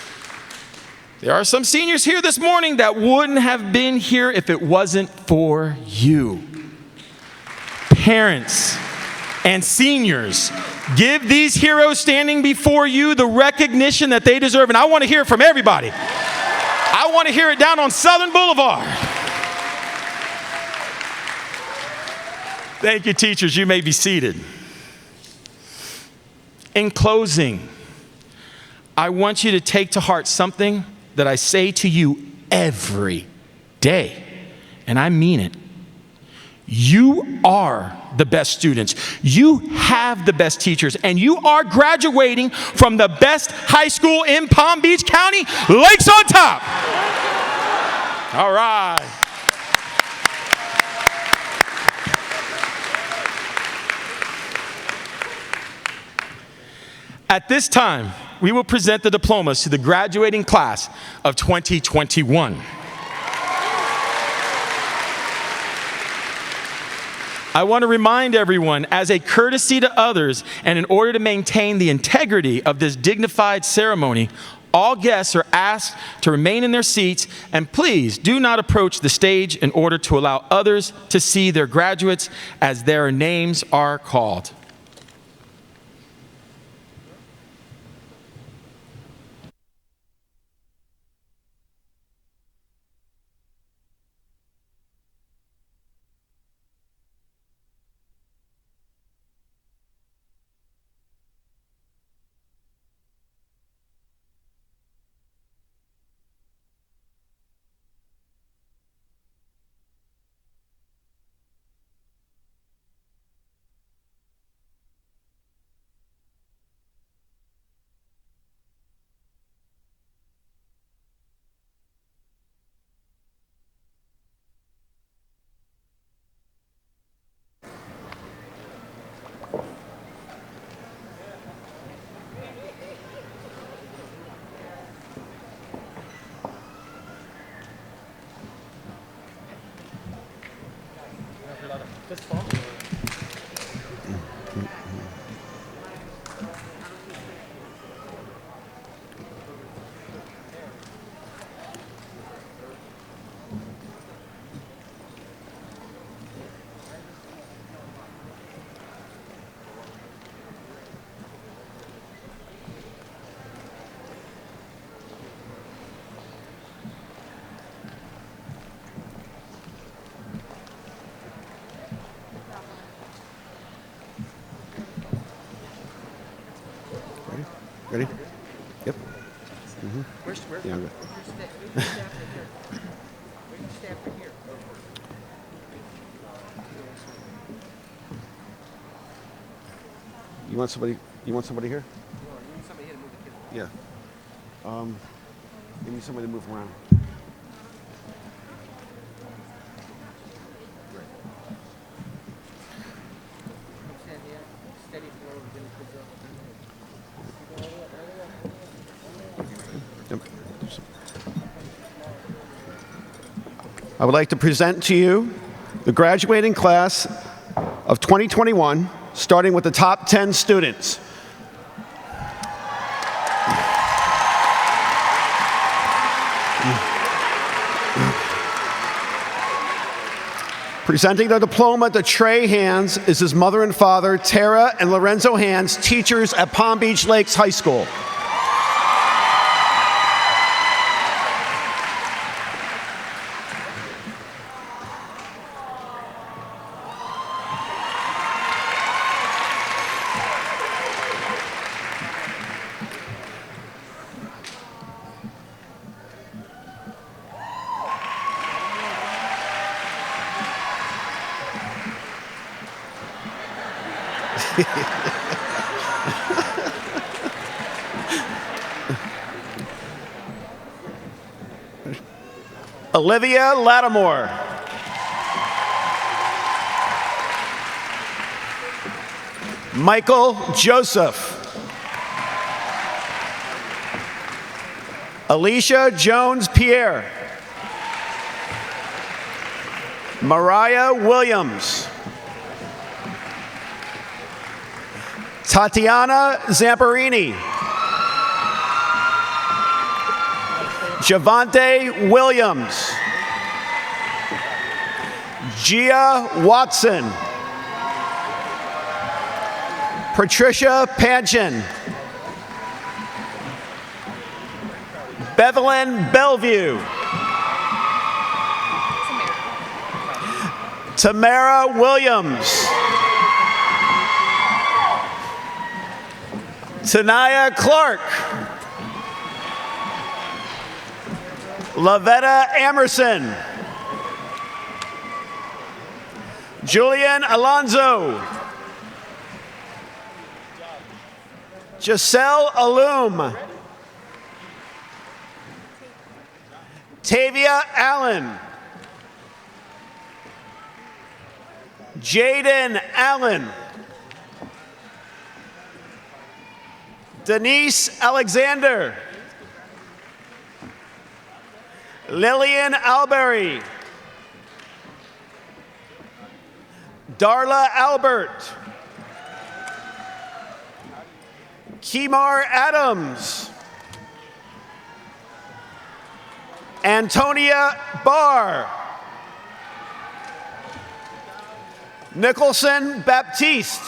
here this morning that wouldn't have been here if it wasn't for you. Parents and seniors. Give these heroes standing before you the recognition that they deserve. And I want to hear it from everybody. I want to hear it down on Southern Boulevard. Thank you, teachers. You may be seated. In closing, I want you to take to heart something that I say to you every day, and I mean it. You are the best students. You have the best teachers, and you are graduating from the best high school in Palm Beach County, Lakes on Top. All right. At this time, we will present the diplomas to the graduating class of 2021. I want to remind everyone, as a courtesy to others and in order to maintain the integrity of this dignified ceremony, all guests are asked to remain in their seats, and please do not approach the stage in order to allow others to see their graduates as their names are called. Ready? Yep. Yeah, I'm good. You want somebody here? You want somebody here to move the kids. Yeah. You need somebody to move around. I would like to present to you the graduating class of 2021, starting with the top 10 students. Presenting the diploma to Trey Hands is his mother and father, Tara and Lorenzo Hands, teachers at Palm Beach Lakes High School. Olivia Lattimore. Michael Joseph. Alicia Jones-Pierre. Mariah Williams. Tatiana Zamperini. Javante Williams. Gia Watson. Patricia Panchin. Bevelyn Bellevue. Tamara Williams. Tanaya Clark. Lavetta Emerson. Julian Alonzo. Giselle Alum. Tavia Allen. Jaden Allen. Denise Alexander. Lillian Alberry. Darla Albert. Kimar Adams. Antonia Barr. Nicholson Baptiste.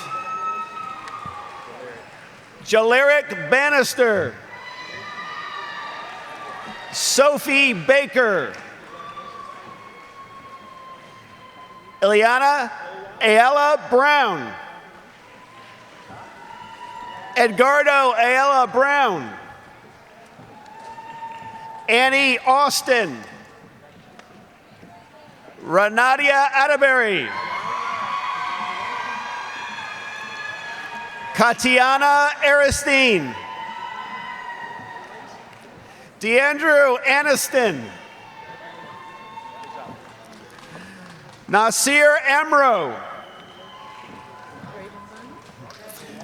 Jaleric Bannister. Sophie Baker. Ileana Ayala Brown. Edgardo Ayala Brown. Annie Austin. Renadia Atterbury. Katiana Aristine. Deandrew Aniston. Nasir Amro.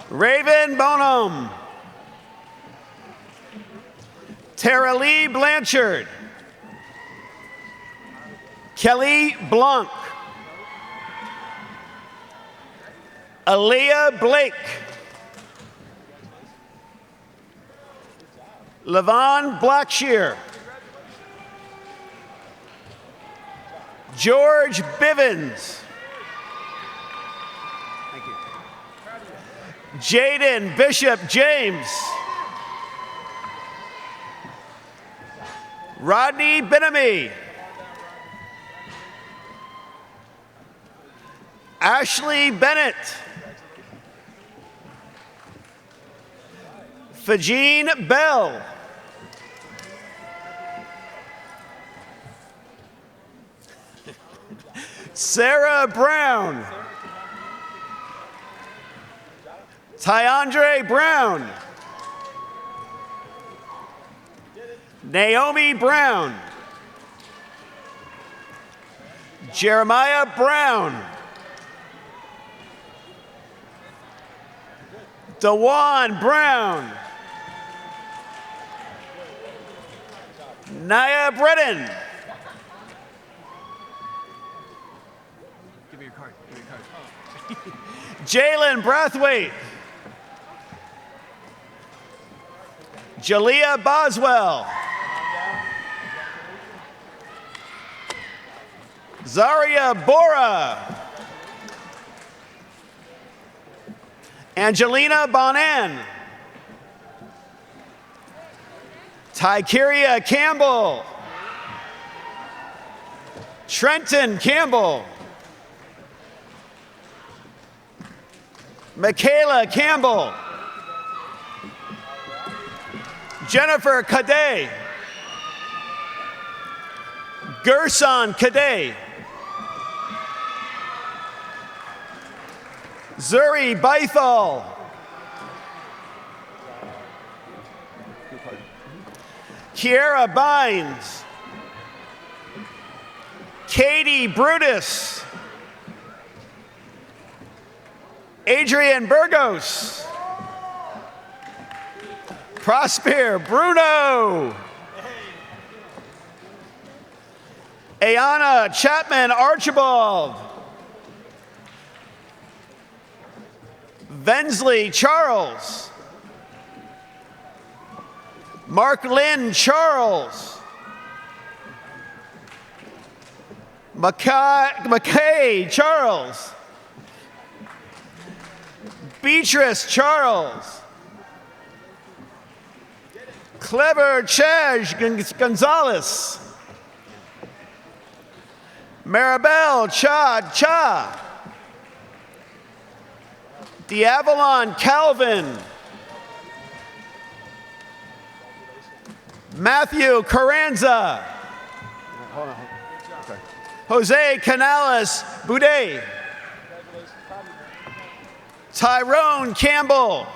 Raven Bonham. Tara Lee Blanchard. Kelly Blanc. Aaliyah Blake. Levon Blackshear. George Bivens. Jaden Bishop James. Rodney Benamy. Ashley Bennett. Fajeen Bell. Sarah Brown. Tyandre Brown. Naomi Brown. Jeremiah Brown. Dewan Brown. Naya Brennan. Give me your card. Give me your card. Jalen Brathwaite. Jalea Boswell. Zaria Bora. Angelina Bonan. Tykeria Campbell. Trenton Campbell. Michaela Campbell. Jennifer Cadet. Gerson Cadet. Zuri Bythal. Kiera Bynes. Katie Brutus. Adrian Burgos. Prosper Bruno. Ayana Chapman Archibald. Vensley Charles. Mark Lynn Charles. McKay Charles. Beatrice Charles. Clever Chej Gonzalez. Maribel Cha. Diavalon Calvin. Matthew Carranza. Jose Canales Boudet. Tyrone Campbell.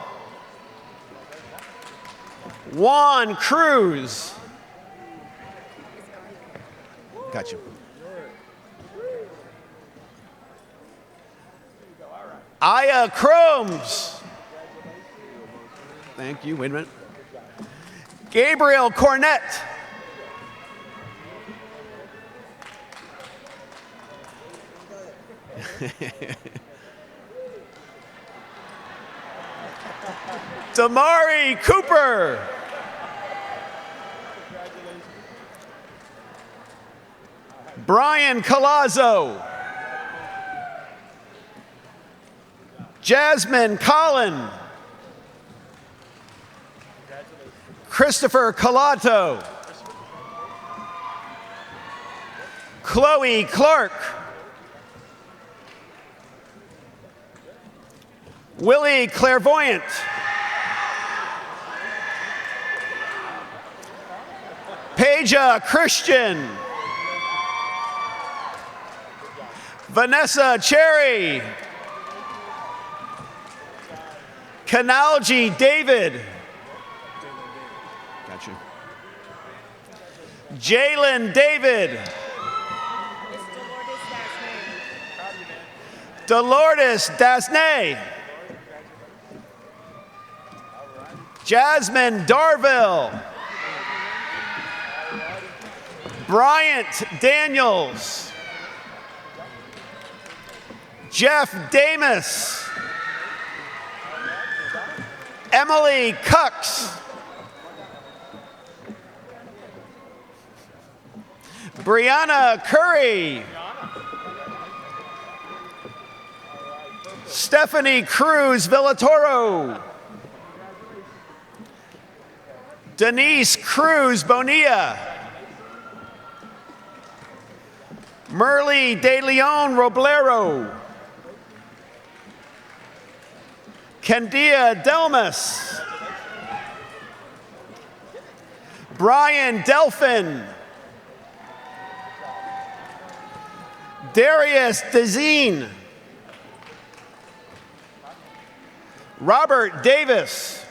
Juan Cruz. Got you. Aya Cromes. Thank you. Wait a minute. Gabriel Cornett. Damari Cooper. Brian Colazzo. Jasmine Collin. Christopher Calato. Chloe Clark. Willie Clairvoyant. Paja Christian. Vanessa Cherry. Kanalji David. Gotcha. Jalen David. Dolores Dasnay. Jasmine Darville. Bryant Daniels. Jeff Damus. Emily Cucks. Brianna Curry. Stephanie Cruz Villatoro. Denise Cruz Bonilla. Merly De Leon Roblero. Candia Delmas. Brian Delphin. Darius Dezine. Robert Davis.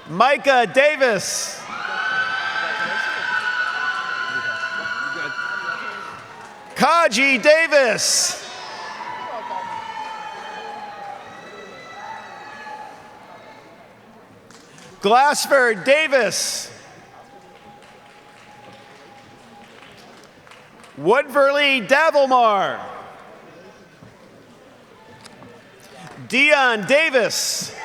Micah Davis. Kaji Davis. Glassford Davis. Woodverley Davilmar. Dion Davis.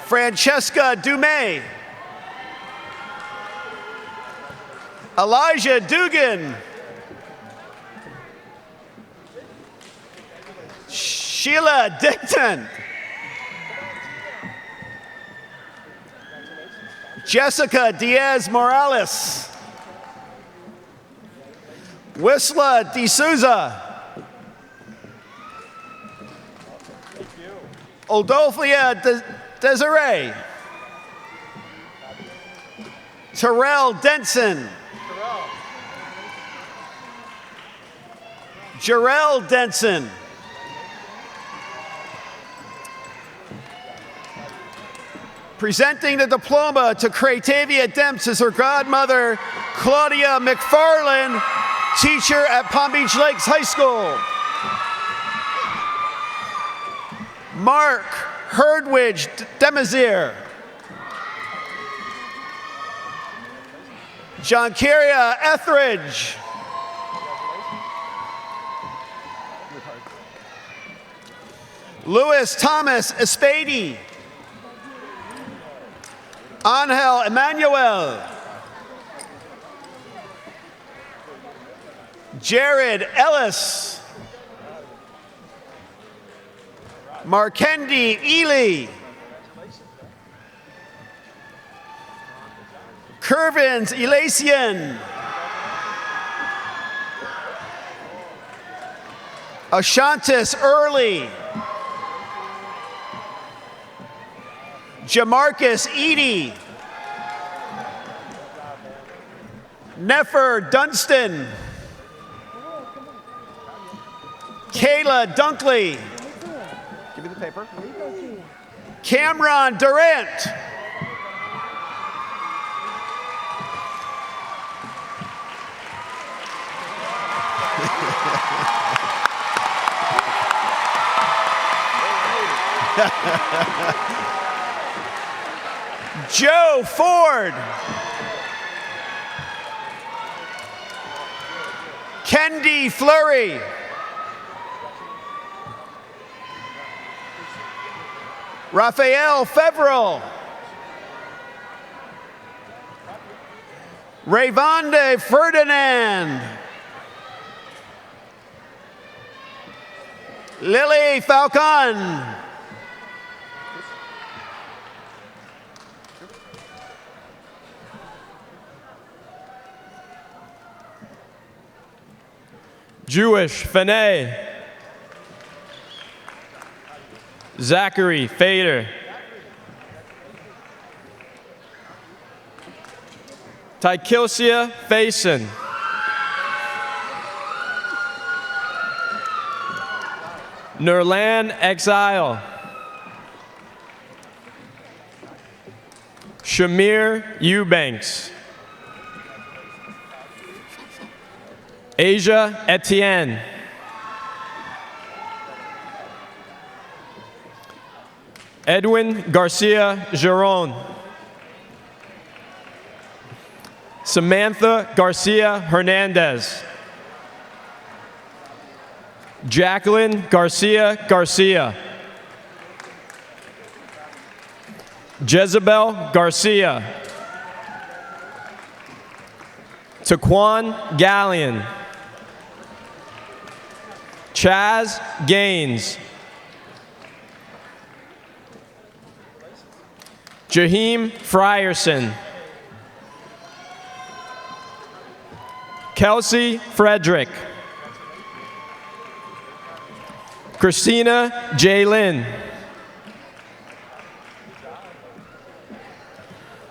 Francesca Dumais. Elijah Dugan. Sheila Dickton. Jessica Diaz Morales. Whistler D'Souza. Oldolphia Desiree. Terrell Denson. Jarrell Denson. Presenting the diploma to Cratavia Demps is her godmother, Claudia McFarland, teacher at Palm Beach Lakes High School. Mark Herdwidge Demazir. John Kyria Etheridge. Louis Thomas Espady. Angel Emmanuel. Jared Ellis. Markendi Ely. Curvins Elasian. Ashantis Early. Jamarcus Eady. Nefer Dunstan. Kayla Dunkley. Give me the paper. Cameron Durant. Joe Ford. Kendi Fleury. Raphael Feverill. Rayvonde Ferdinand. Lily Falcon. Jewish Fanay. Zachary Fader. Tykelsia Faison. Nurlan Exile. Shamir Eubanks. Asia Etienne. Edwin Garcia Giron. Samantha Garcia Hernandez. Jacqueline Garcia Garcia. Jezebel Garcia. Taquan Gallion. Chaz Gaines. Jaheim Frierson. Kelsey Frederick. Christina J. Lynn.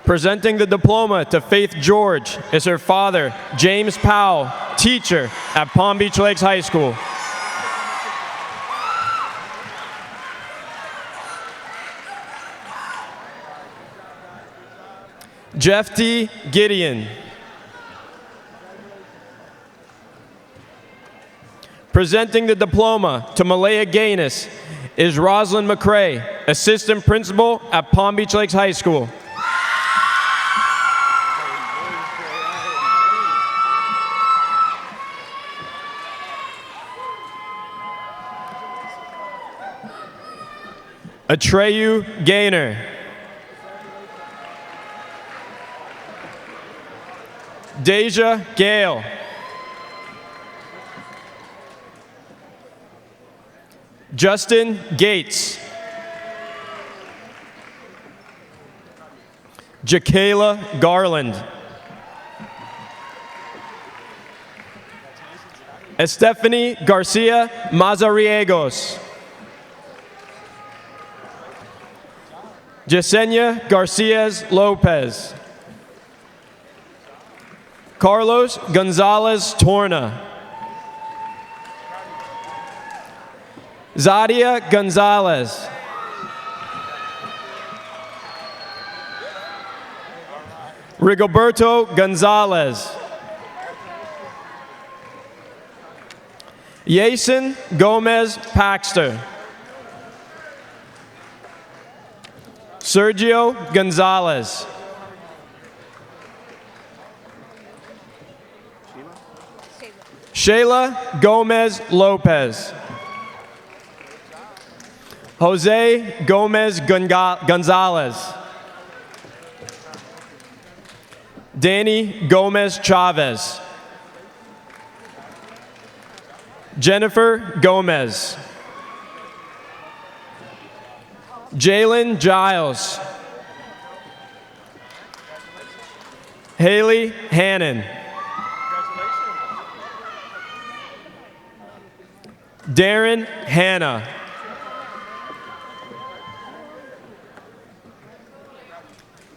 Presenting the diploma to Faith George is her father, James Powell, teacher at Palm Beach Lakes High School. Jeff T. Gideon. Presenting the diploma to Malaya Gaines is Rosalind McCrae, assistant principal at Palm Beach Lakes High School. Atreyu Gaynor. Deja Gale. Justin Gates. Jakayla Garland. Estefany Garcia Mazariegos. Yesenia Garcias Lopez. Carlos Gonzalez Torna. Zadia Gonzalez. Rigoberto Gonzalez. Yason Gomez Paxter. Sergio Gonzalez. Shayla Gomez Lopez. Jose Gomez Gonzalez. Danny Gomez Chavez. Jennifer Gomez. Jalen Giles. Haley Hannon. Darren Hanna.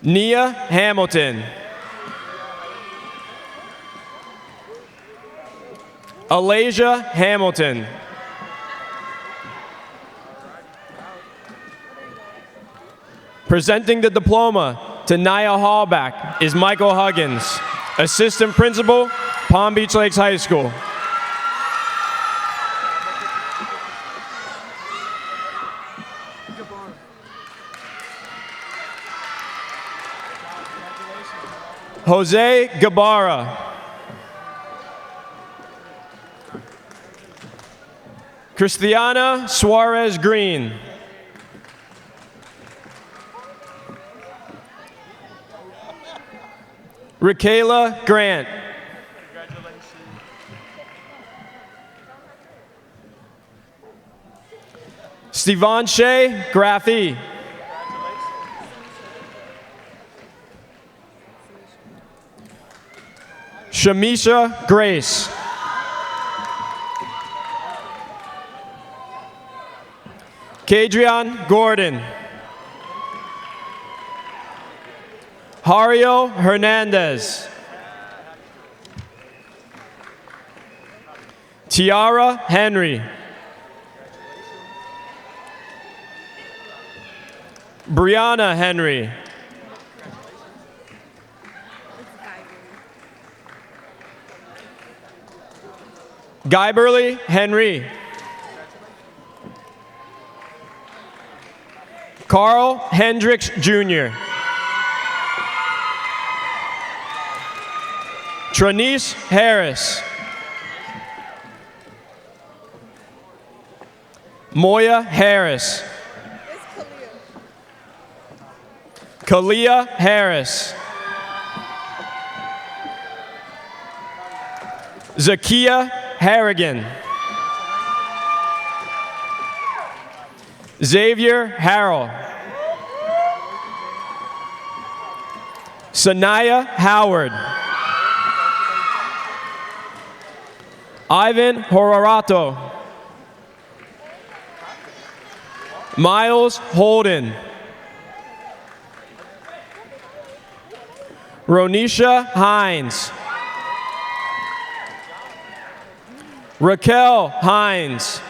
Nia Hamilton. Alasia Hamilton. Presenting the diploma to Nia Hallback is Michael Huggins, Assistant Principal, Palm Beach Lakes High School. Jose Gabarra. Christiana Suarez Green. Rakayla Grant. Stevanshe Graffi. Shamisha Grace. Kadrian Gordon. Hario Hernandez. Tiara Henry. Brianna Henry. Guiberly Henry. Carl Hendricks Jr. Tranice Harris. Moya Harris. Kalia Harris. Zakia Harrigan. Xavier Harrell. Sanaya Howard. Ivan Horato. Miles Holden. Ronisha Hines. Raquel Hines.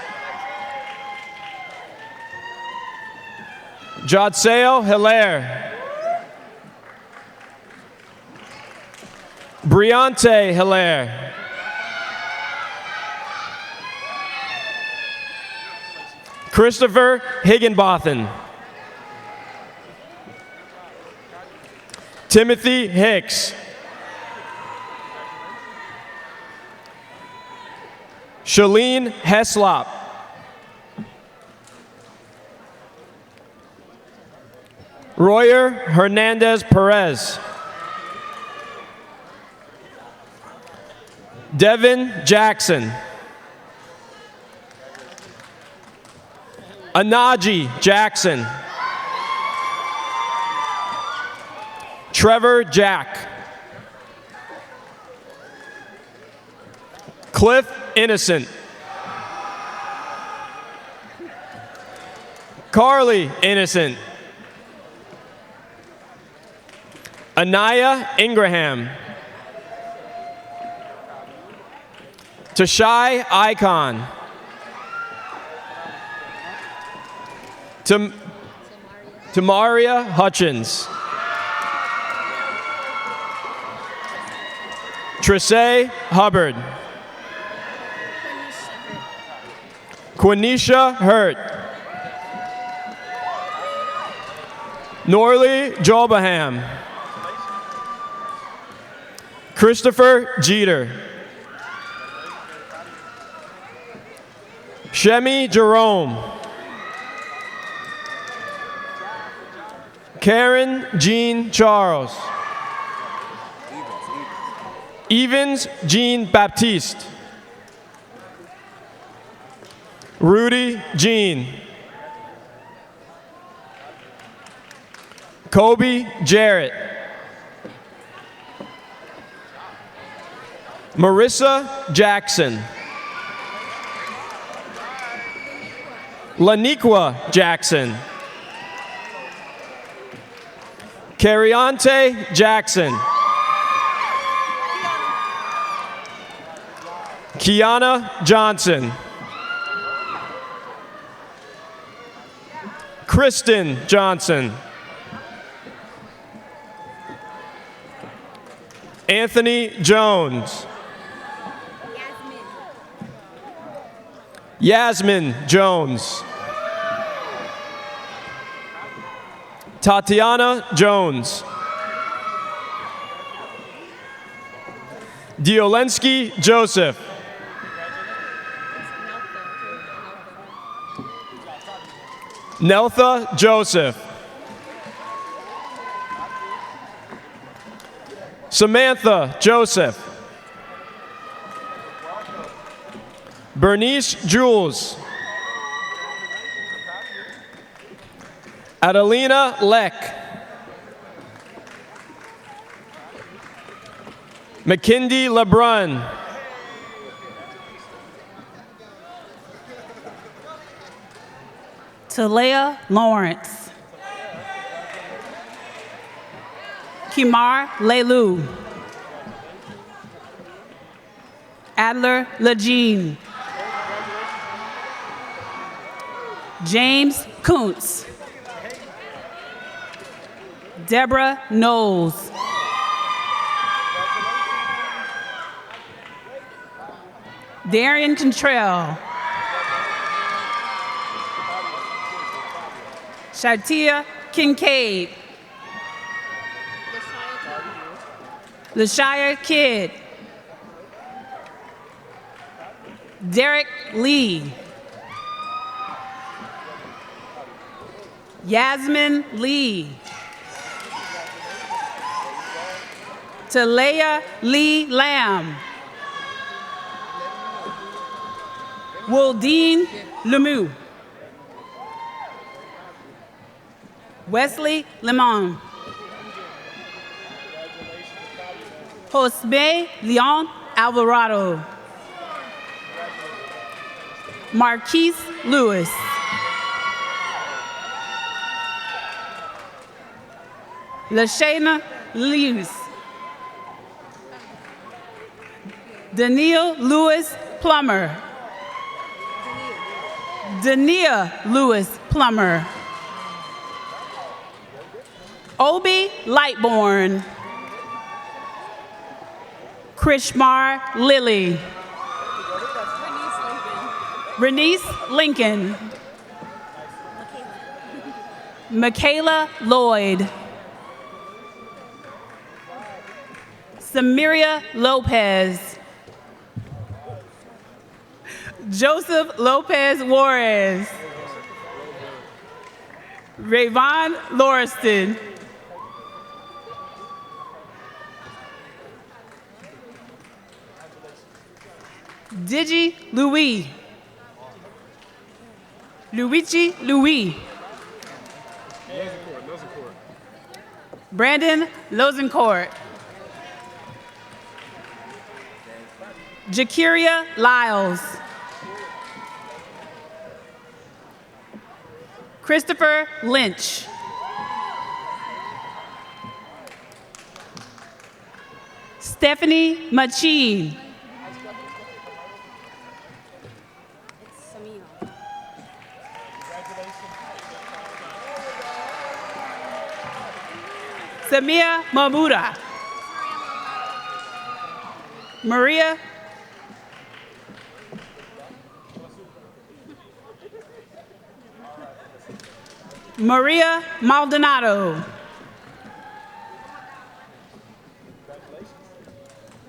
Jodseo Hilaire. Briante Hilaire. Christopher Higginbotham. Timothy Hicks. Shalene Heslop. Royer Hernandez Perez. Devin Jackson. Anaji Jackson. Trevor Jack. Cliff Innocent. Carly Innocent. Anaya Ingraham. Tashai Icon. Tamaria Hutchins. Trissay Hubbard. Quenisha Hurt. Norley Jobaham. Christopher Jeter. Shemi Jerome. Karen Jean Charles. Evans Jean Baptiste. Rudy Jean. Kobe Jarrett. Marissa Jackson. Laniqua Jackson. Cariante Jackson. Kiana Johnson. Kristen Johnson. Anthony Jones. Yasmin Jones. Tatiana Jones. Diolensky Joseph. Neltha Joseph. Samantha Joseph. Bernice Jules. Adelina Leck. McKindy LeBrun. Talea Lawrence. Kimar Lelu. Adler Lejean. James Kuntz. Deborah Knowles. Darian Contrell. Shartia Kincaid. Lashaya Kidd. Derek Lee. Yasmin Lee. Talea Lee Lamb. Wildine Lemieux. Wesley Lemon. Josbe Leon Alvarado. Marquise Lewis. Lashana Lewis. Daniel Lewis Plummer. Dania Lewis Plummer. Obi Lightborn. Krishmar Lilly. Renice Lincoln. Michaela Lloyd. Samiria Lopez. Joseph Lopez Juarez. Rayvon Lauriston. Digi Louis. Luigi Louis. Brandon Lozencourt. Jakiria Lyles. Christopher Lynch. Stephanie Machin. Samia Mamuda. Maria Maldonado.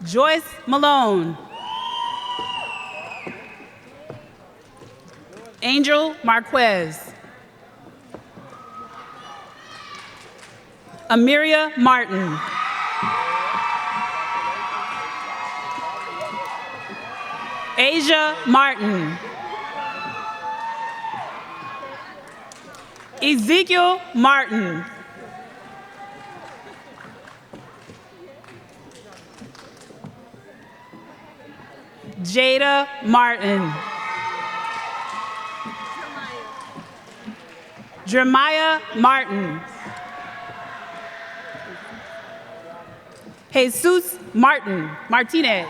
Joyce Malone. Angel Marquez. Amiria Martin. Asia Martin. Ezekiel Martin. Jada Martin. Jeremiah Martin. Jesus Martinez.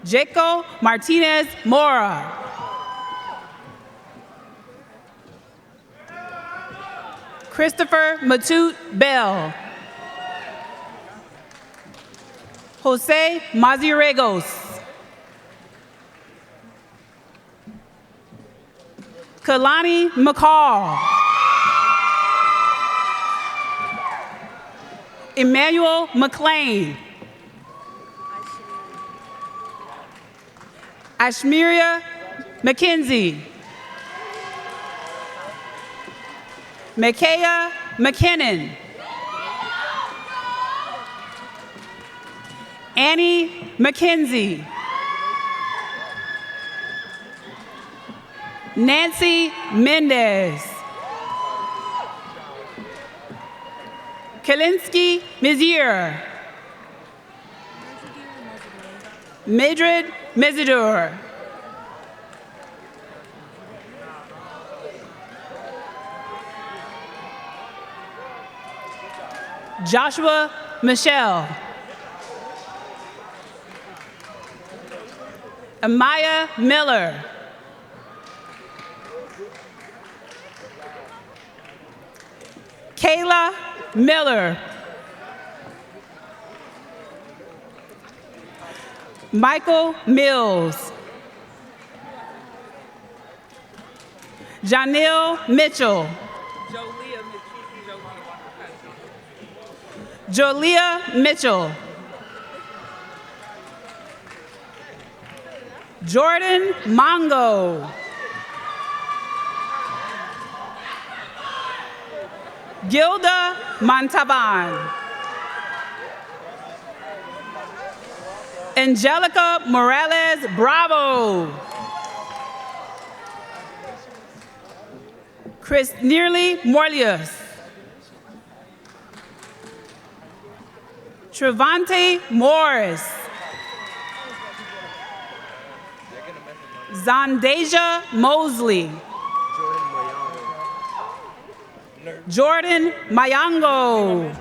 Jaco Martinez Mora. Christopher Matute Bell. Jose Mazieregos. Kalani McCall. Emmanuel McLean. Ashmiria McKenzie. Makaya McKinnon. Annie McKenzie. Nancy Mendez. Kalinsky Mizier. Madrid Mizidor. Joshua Michelle. Amaya Miller. Kayla Miller. Michael Mills. Janelle Mitchell. Jolia Mitchell. Jordan Mongo. Gilda Montalban. Angelica Morales Bravo. Chris Nearly Morlius. Trevante Morris. Zondasia Mosley. Jordan Mayango.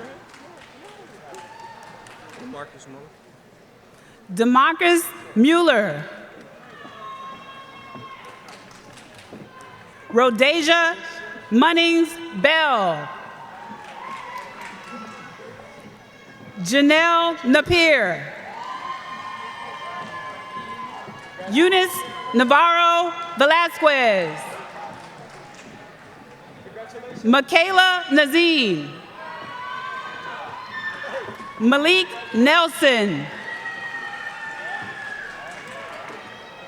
Demarcus Mueller. Rhodesia Munnings Bell. Janelle Napier. Eunice Navarro Velasquez. Michaela Nazim. Malik Nelson.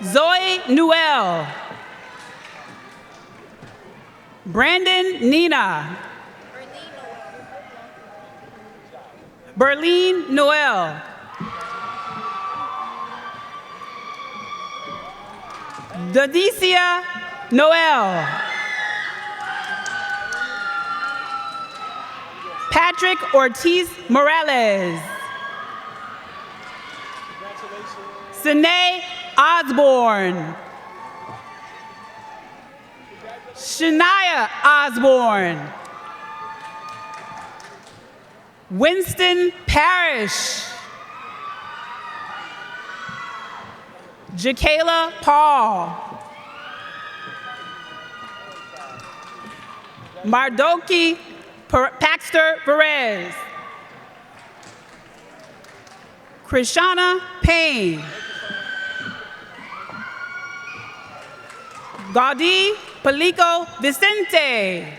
Zoe Newell. Brandon Nina. Berlene Noel. Dodicia Noel. Patrick Ortiz Morales. Sine Osborne. Shania Osborne. Winston Parrish. Jakayla Paul. Mardoki Paxter Perez. Krishana Payne. Gaudi Palico Vicente.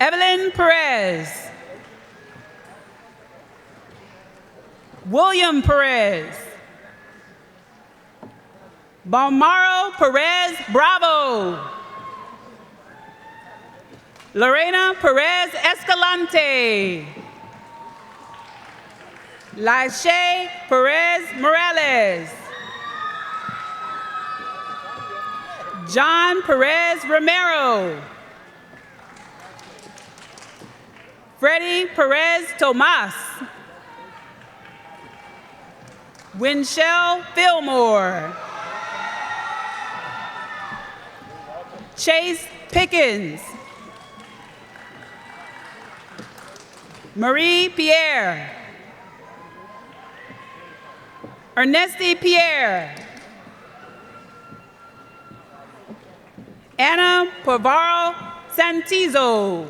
Evelyn Perez. William Perez. Balmaro Perez Bravo. Lorena Perez Escalante. Laisha Perez Morales. John Perez Romero. Freddie Perez Tomas. Winchell Fillmore. Chase Pickens. Marie Pierre. Ernesti Pierre. Anna Pavaro Santizo.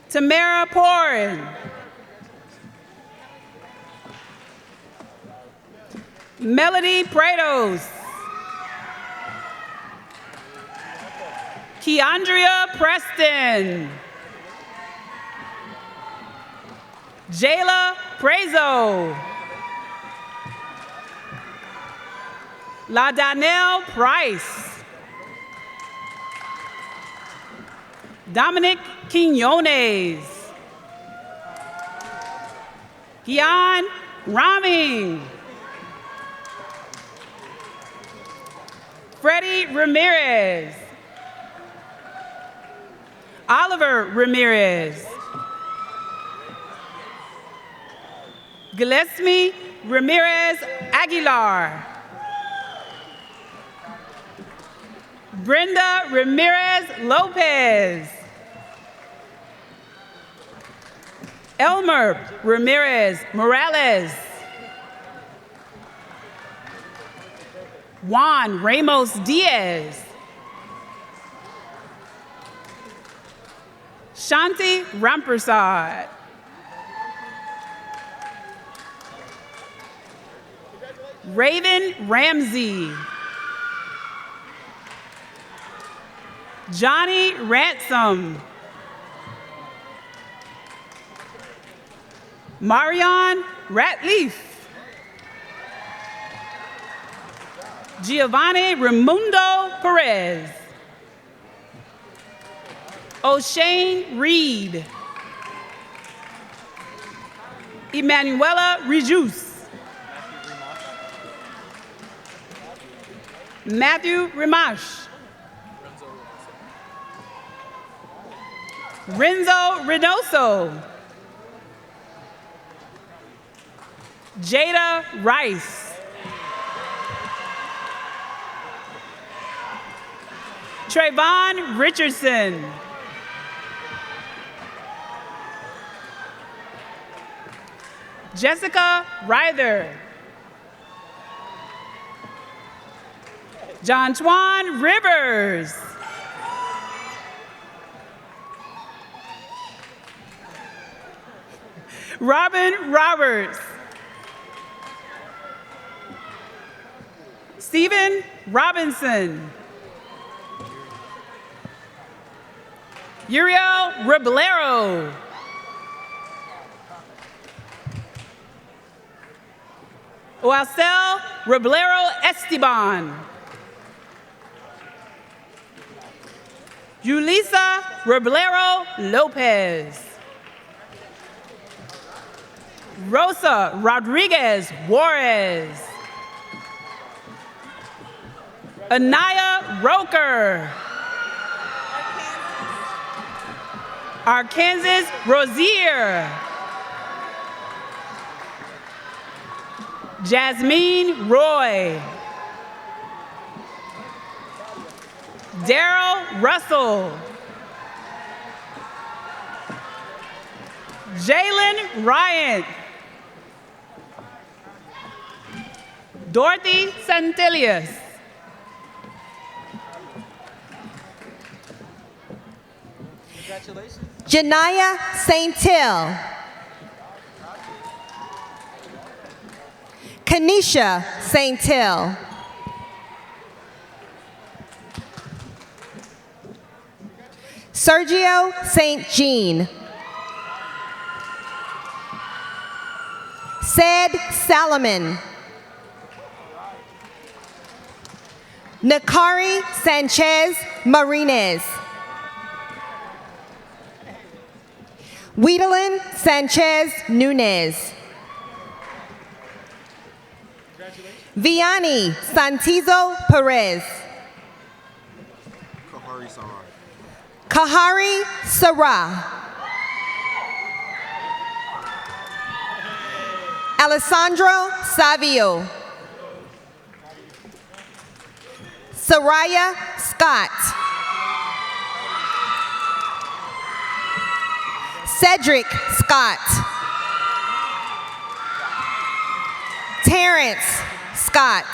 Tamara Porin. Melody Prados. Keandria Preston. Jayla Prezo. La Danielle Price. Dominic Quinones. Gian Raming. Freddie Ramirez. Oliver Ramirez. Gillespie Ramirez Aguilar. Brenda Ramirez Lopez. Elmer Ramirez Morales. Juan Ramos Diaz. Shanti Rampersad. Raven Ramsey. Johnny Ransom. Marion Ratliff. Giovanni Raimundo Perez. O'Shane Reed. Emanuela Rejus. Matthew Rimash. Renzo Reynoso. Jada Rice. Trayvon Richardson. Jessica Ryther. John Twan Rivers. Robin Roberts. Stephen Robinson. Uriel Reblero. Oacel Reblero Esteban. Julissa Reblero Lopez. Rosa Rodriguez Juarez. Anaya Roker. Arkansas Rozier. Jasmine Roy. Daryl Russell. Jalen Ryan. Dorothy Santillius. Congratulations. Janaya Saint-Hill. Kanisha Saint-Hill. Sergio St. Jean. Said Salomon. Nakari Sanchez Marines. Wiedelin Sanchez Nunez. Vianney Santizo Perez. Kahari Sarah. Alessandro Savio. Soraya Scott. Cedric Scott. Terrence Scott.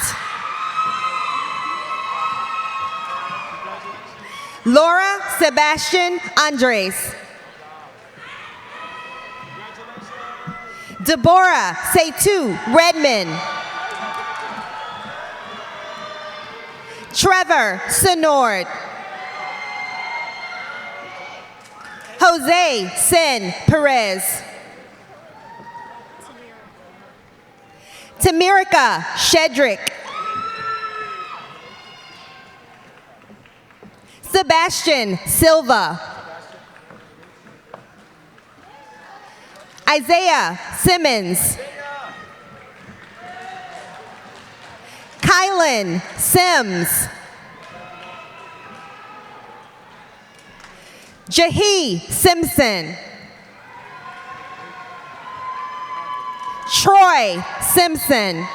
Laura Sebastian Andres. Deborah Seitu Redmond. Trevor Sonord. Jose Sen Perez. Tamirika Shedrick. Sebastian Silva. Isaiah Simmons. Kylan Sims. Jahi Simpson. Troy Simpson.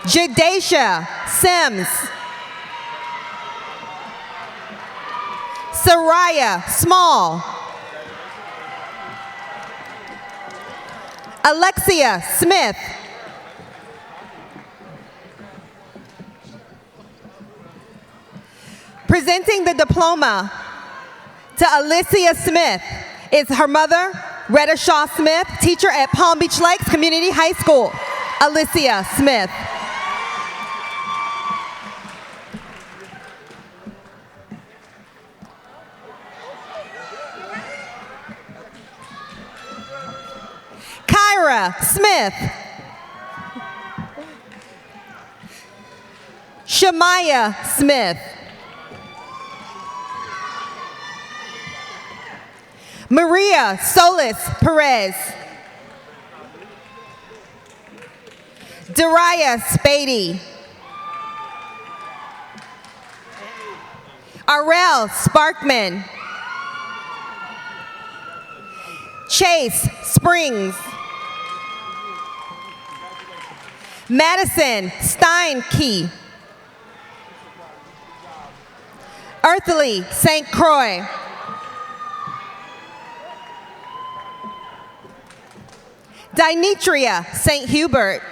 Jadacia Sims. Soraya Small. Alexia Smith. Presenting the diploma to Alicia Smith is her mother, Retta Shaw Smith, teacher at Palm Beach Lakes Community High School. Alicia Smith. Kyra Smith. Shamaya Smith. Maria Solis Perez. Dariah Spady. Arel Sparkman. Chase Springs. Madison Steinkey. Earthly St. Croix. Dinetria St. Hubert.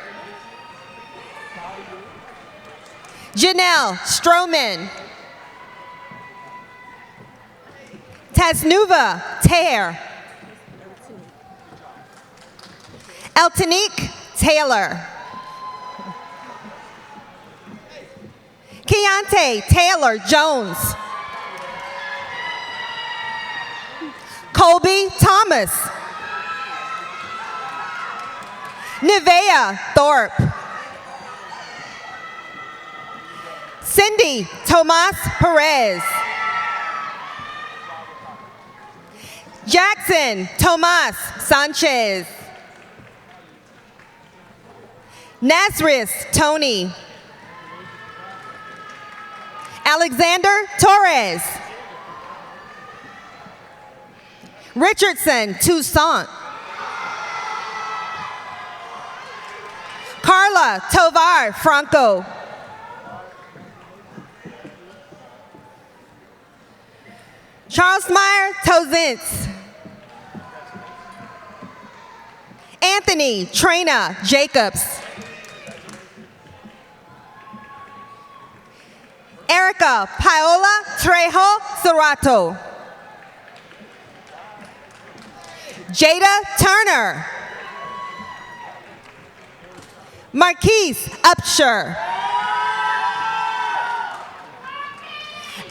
Janelle Stroman. Tasnuva Taher. Eltonique Taylor. Keontae Taylor Jones. Colby Thomas. Nevea Thorpe. Cindy Tomas Perez. Jackson Tomas Sanchez. Nazris Tony. Alexander Torres. Richardson Toussaint. Carla Tovar Franco. Charles Meyer Tozintz. Anthony Trina Jacobs. Erica Paola Trejo Cerrato. Jada Turner. Marquise Upshur.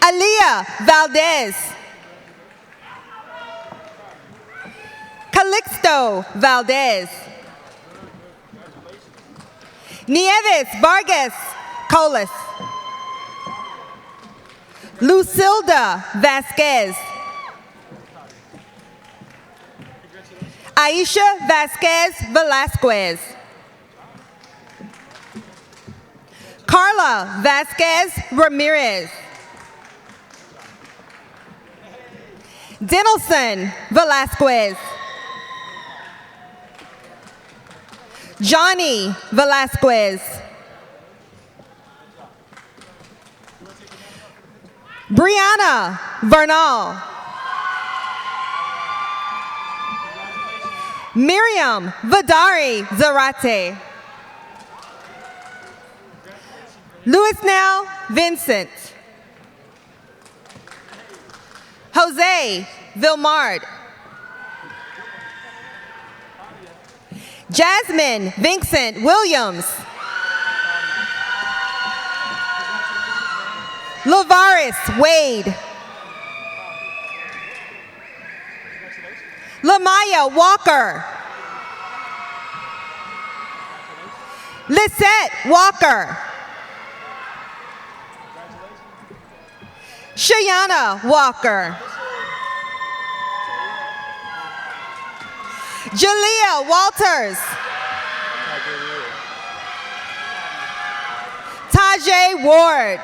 Aaliyah Valdez. Calixto Valdez. Nieves Vargas Colas. Lucilda Vasquez. Aisha Vasquez Velasquez. Carla Vasquez Ramirez. Denelson Velasquez. Johnny Velasquez. Brianna Vernal. Miriam Vidari Zarate. Luisnell Vincent. Jose Vilmard. Jasmine Vincent Williams. Lavaris Wade. Lamaya Walker. Lisette Walker. Shayana Walker. Jalea Walters. Tajay Ward.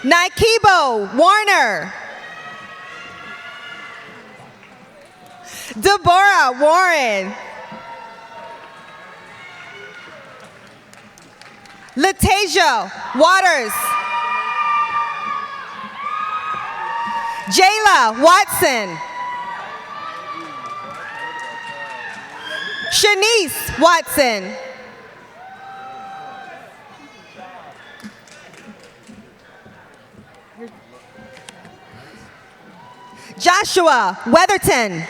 Nikibo Warner. Deborah Warren. Latasia Waters. Jayla Watson. Shanice Watson. Joshua Weatherton.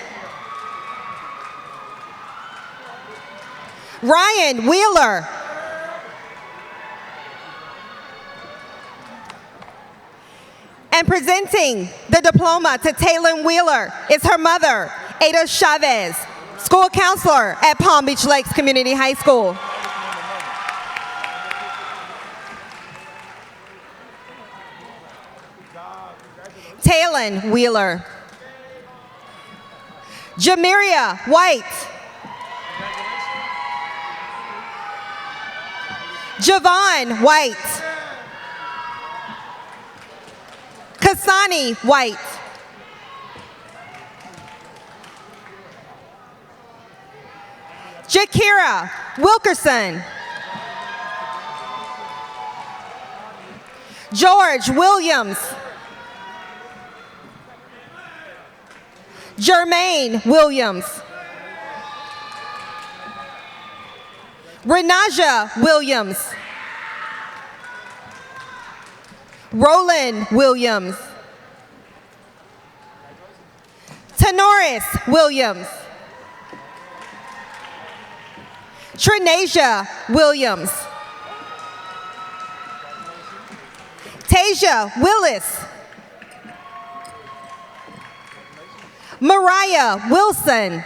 Ryan Wheeler. And presenting the diploma to Taylor Wheeler is her mother, Ada Chavez, school counselor at Palm Beach Lakes Community High School. Taylor Wheeler. Jamiria White. Javon White. Kasani White. Jakira Wilkerson. George Williams. Jermaine Williams. Renaja Williams. Roland Williams. Tanoris Williams. Trinasia Williams. Tasia Willis. Mariah Wilson.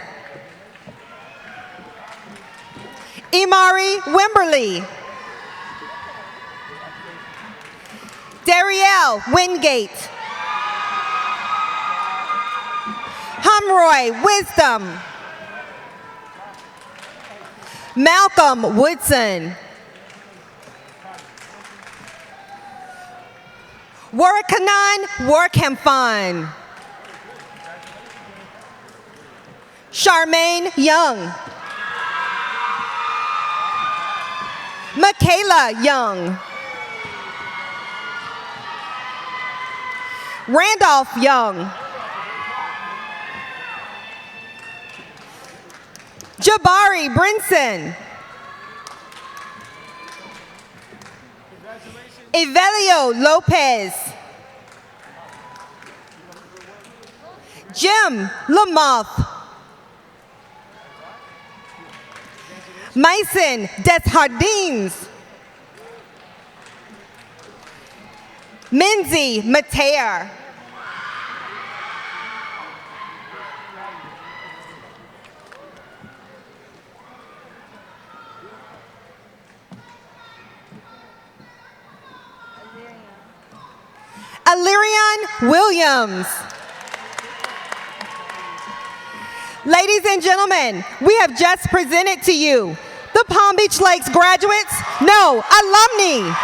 Imari Wimberly. Darielle Wingate. Humroy Wisdom. Malcolm Woodson. Warakanan Warkamphan. Charmaine Young. Michaela Young. Randolph Young. Jabari Brinson. Evelio Lopez. Jim Lamoth. Mason Deshardines. Minzy Mater. Alirion Williams. Ladies and gentlemen, we have just presented to you the Palm Beach Lakes graduates, no, alumni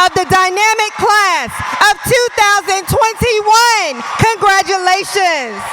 of the dynamic class of 2021. Congratulations.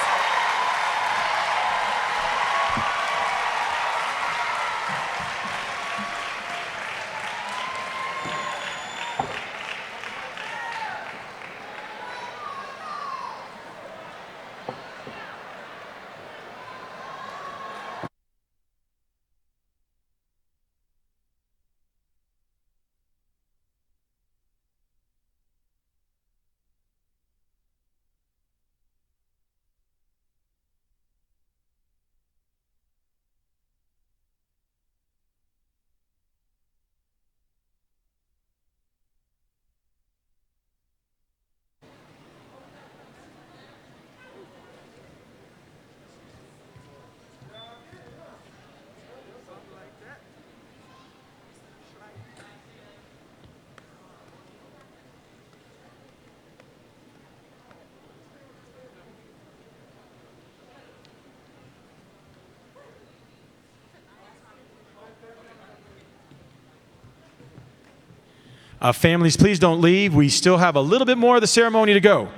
Families, please don't leave. We still have a little bit more of the ceremony to go.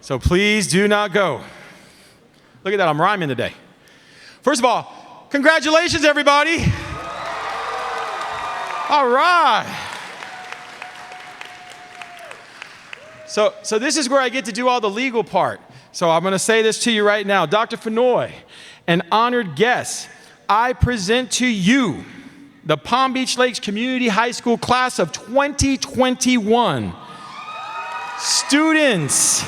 So please do not go. Look at that, I'm rhyming today. First of all, congratulations, everybody. All right. So this is where I get to do all the legal part. So I'm going to say this to you right now. Dr. Fenoy, and honored guests, I present to you the Palm Beach Lakes Community High School class of 2021. Students,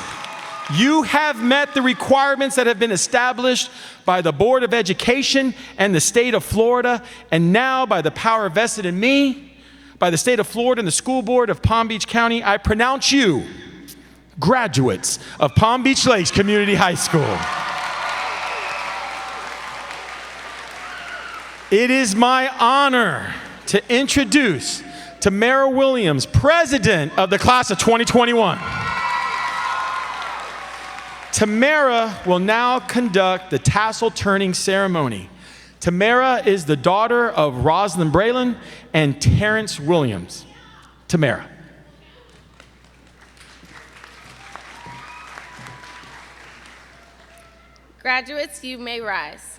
you have met the requirements that have been established by the Board of Education and the state of Florida, and now by the power vested in me, by the state of Florida and the school board of Palm Beach County, I pronounce you graduates of Palm Beach Lakes Community High School. It is my honor to introduce Tamara Williams, president of the class of 2021. Tamara will now conduct the tassel turning ceremony. Tamara is the daughter of Rosalind Braylon and Terrence Williams. Tamara. Graduates, you may rise.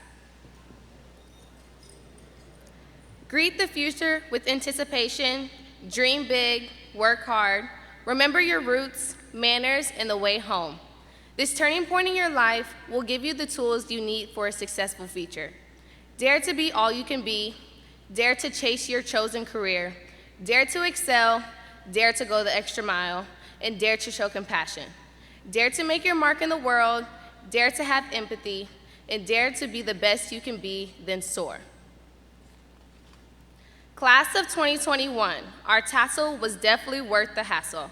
Greet the future with anticipation, dream big, work hard, remember your roots, manners, and the way home. This turning point in your life will give you the tools you need for a successful future. Dare to be all you can be, dare to chase your chosen career, dare to excel, dare to go the extra mile, and dare to show compassion. Dare to make your mark in the world, dare to have empathy, and dare to be the best you can be, then soar. Class of 2021, our tassel was definitely worth the hassle.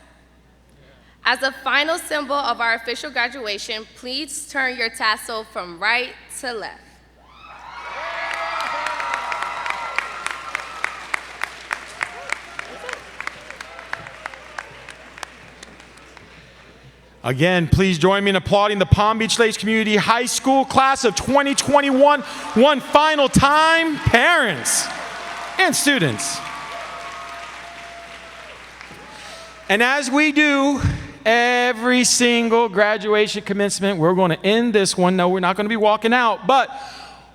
As a final symbol of our official graduation, please turn your tassel from right to left. Again, please join me in applauding the Palm Beach Lakes Community High School class of 2021 one final time, parents and students. And as we do every single graduation commencement, we're going to end this one. No, we're not going to be walking out, but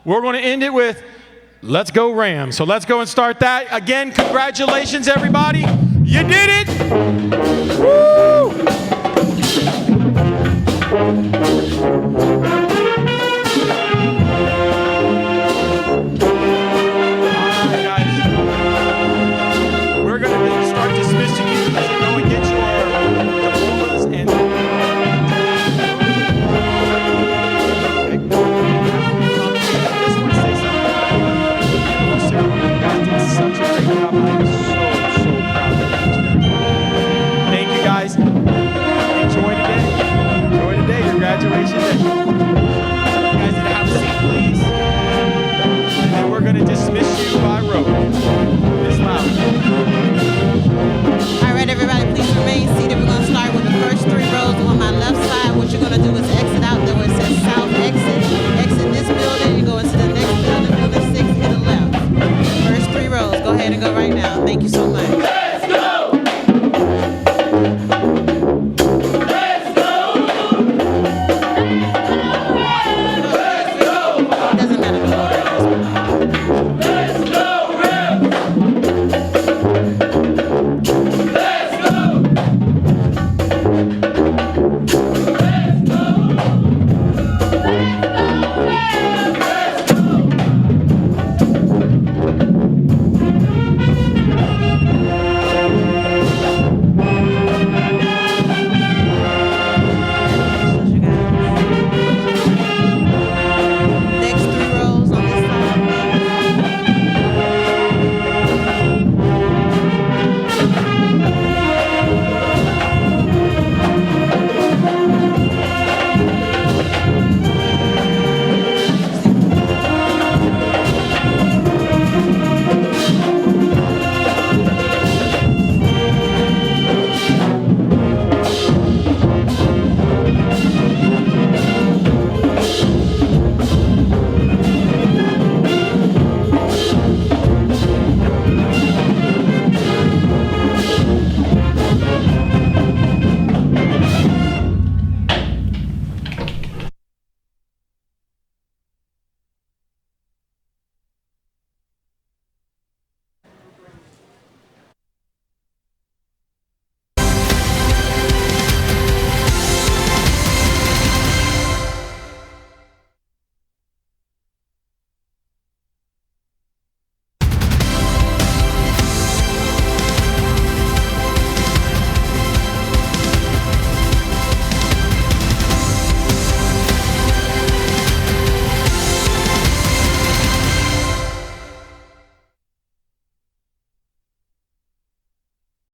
we're going to end it with "Let's Go Rams." So let's go and start that. Again, congratulations, everybody. You did it. Woo! Thank you, guys. rows. Go ahead and go right now. Thank you so much.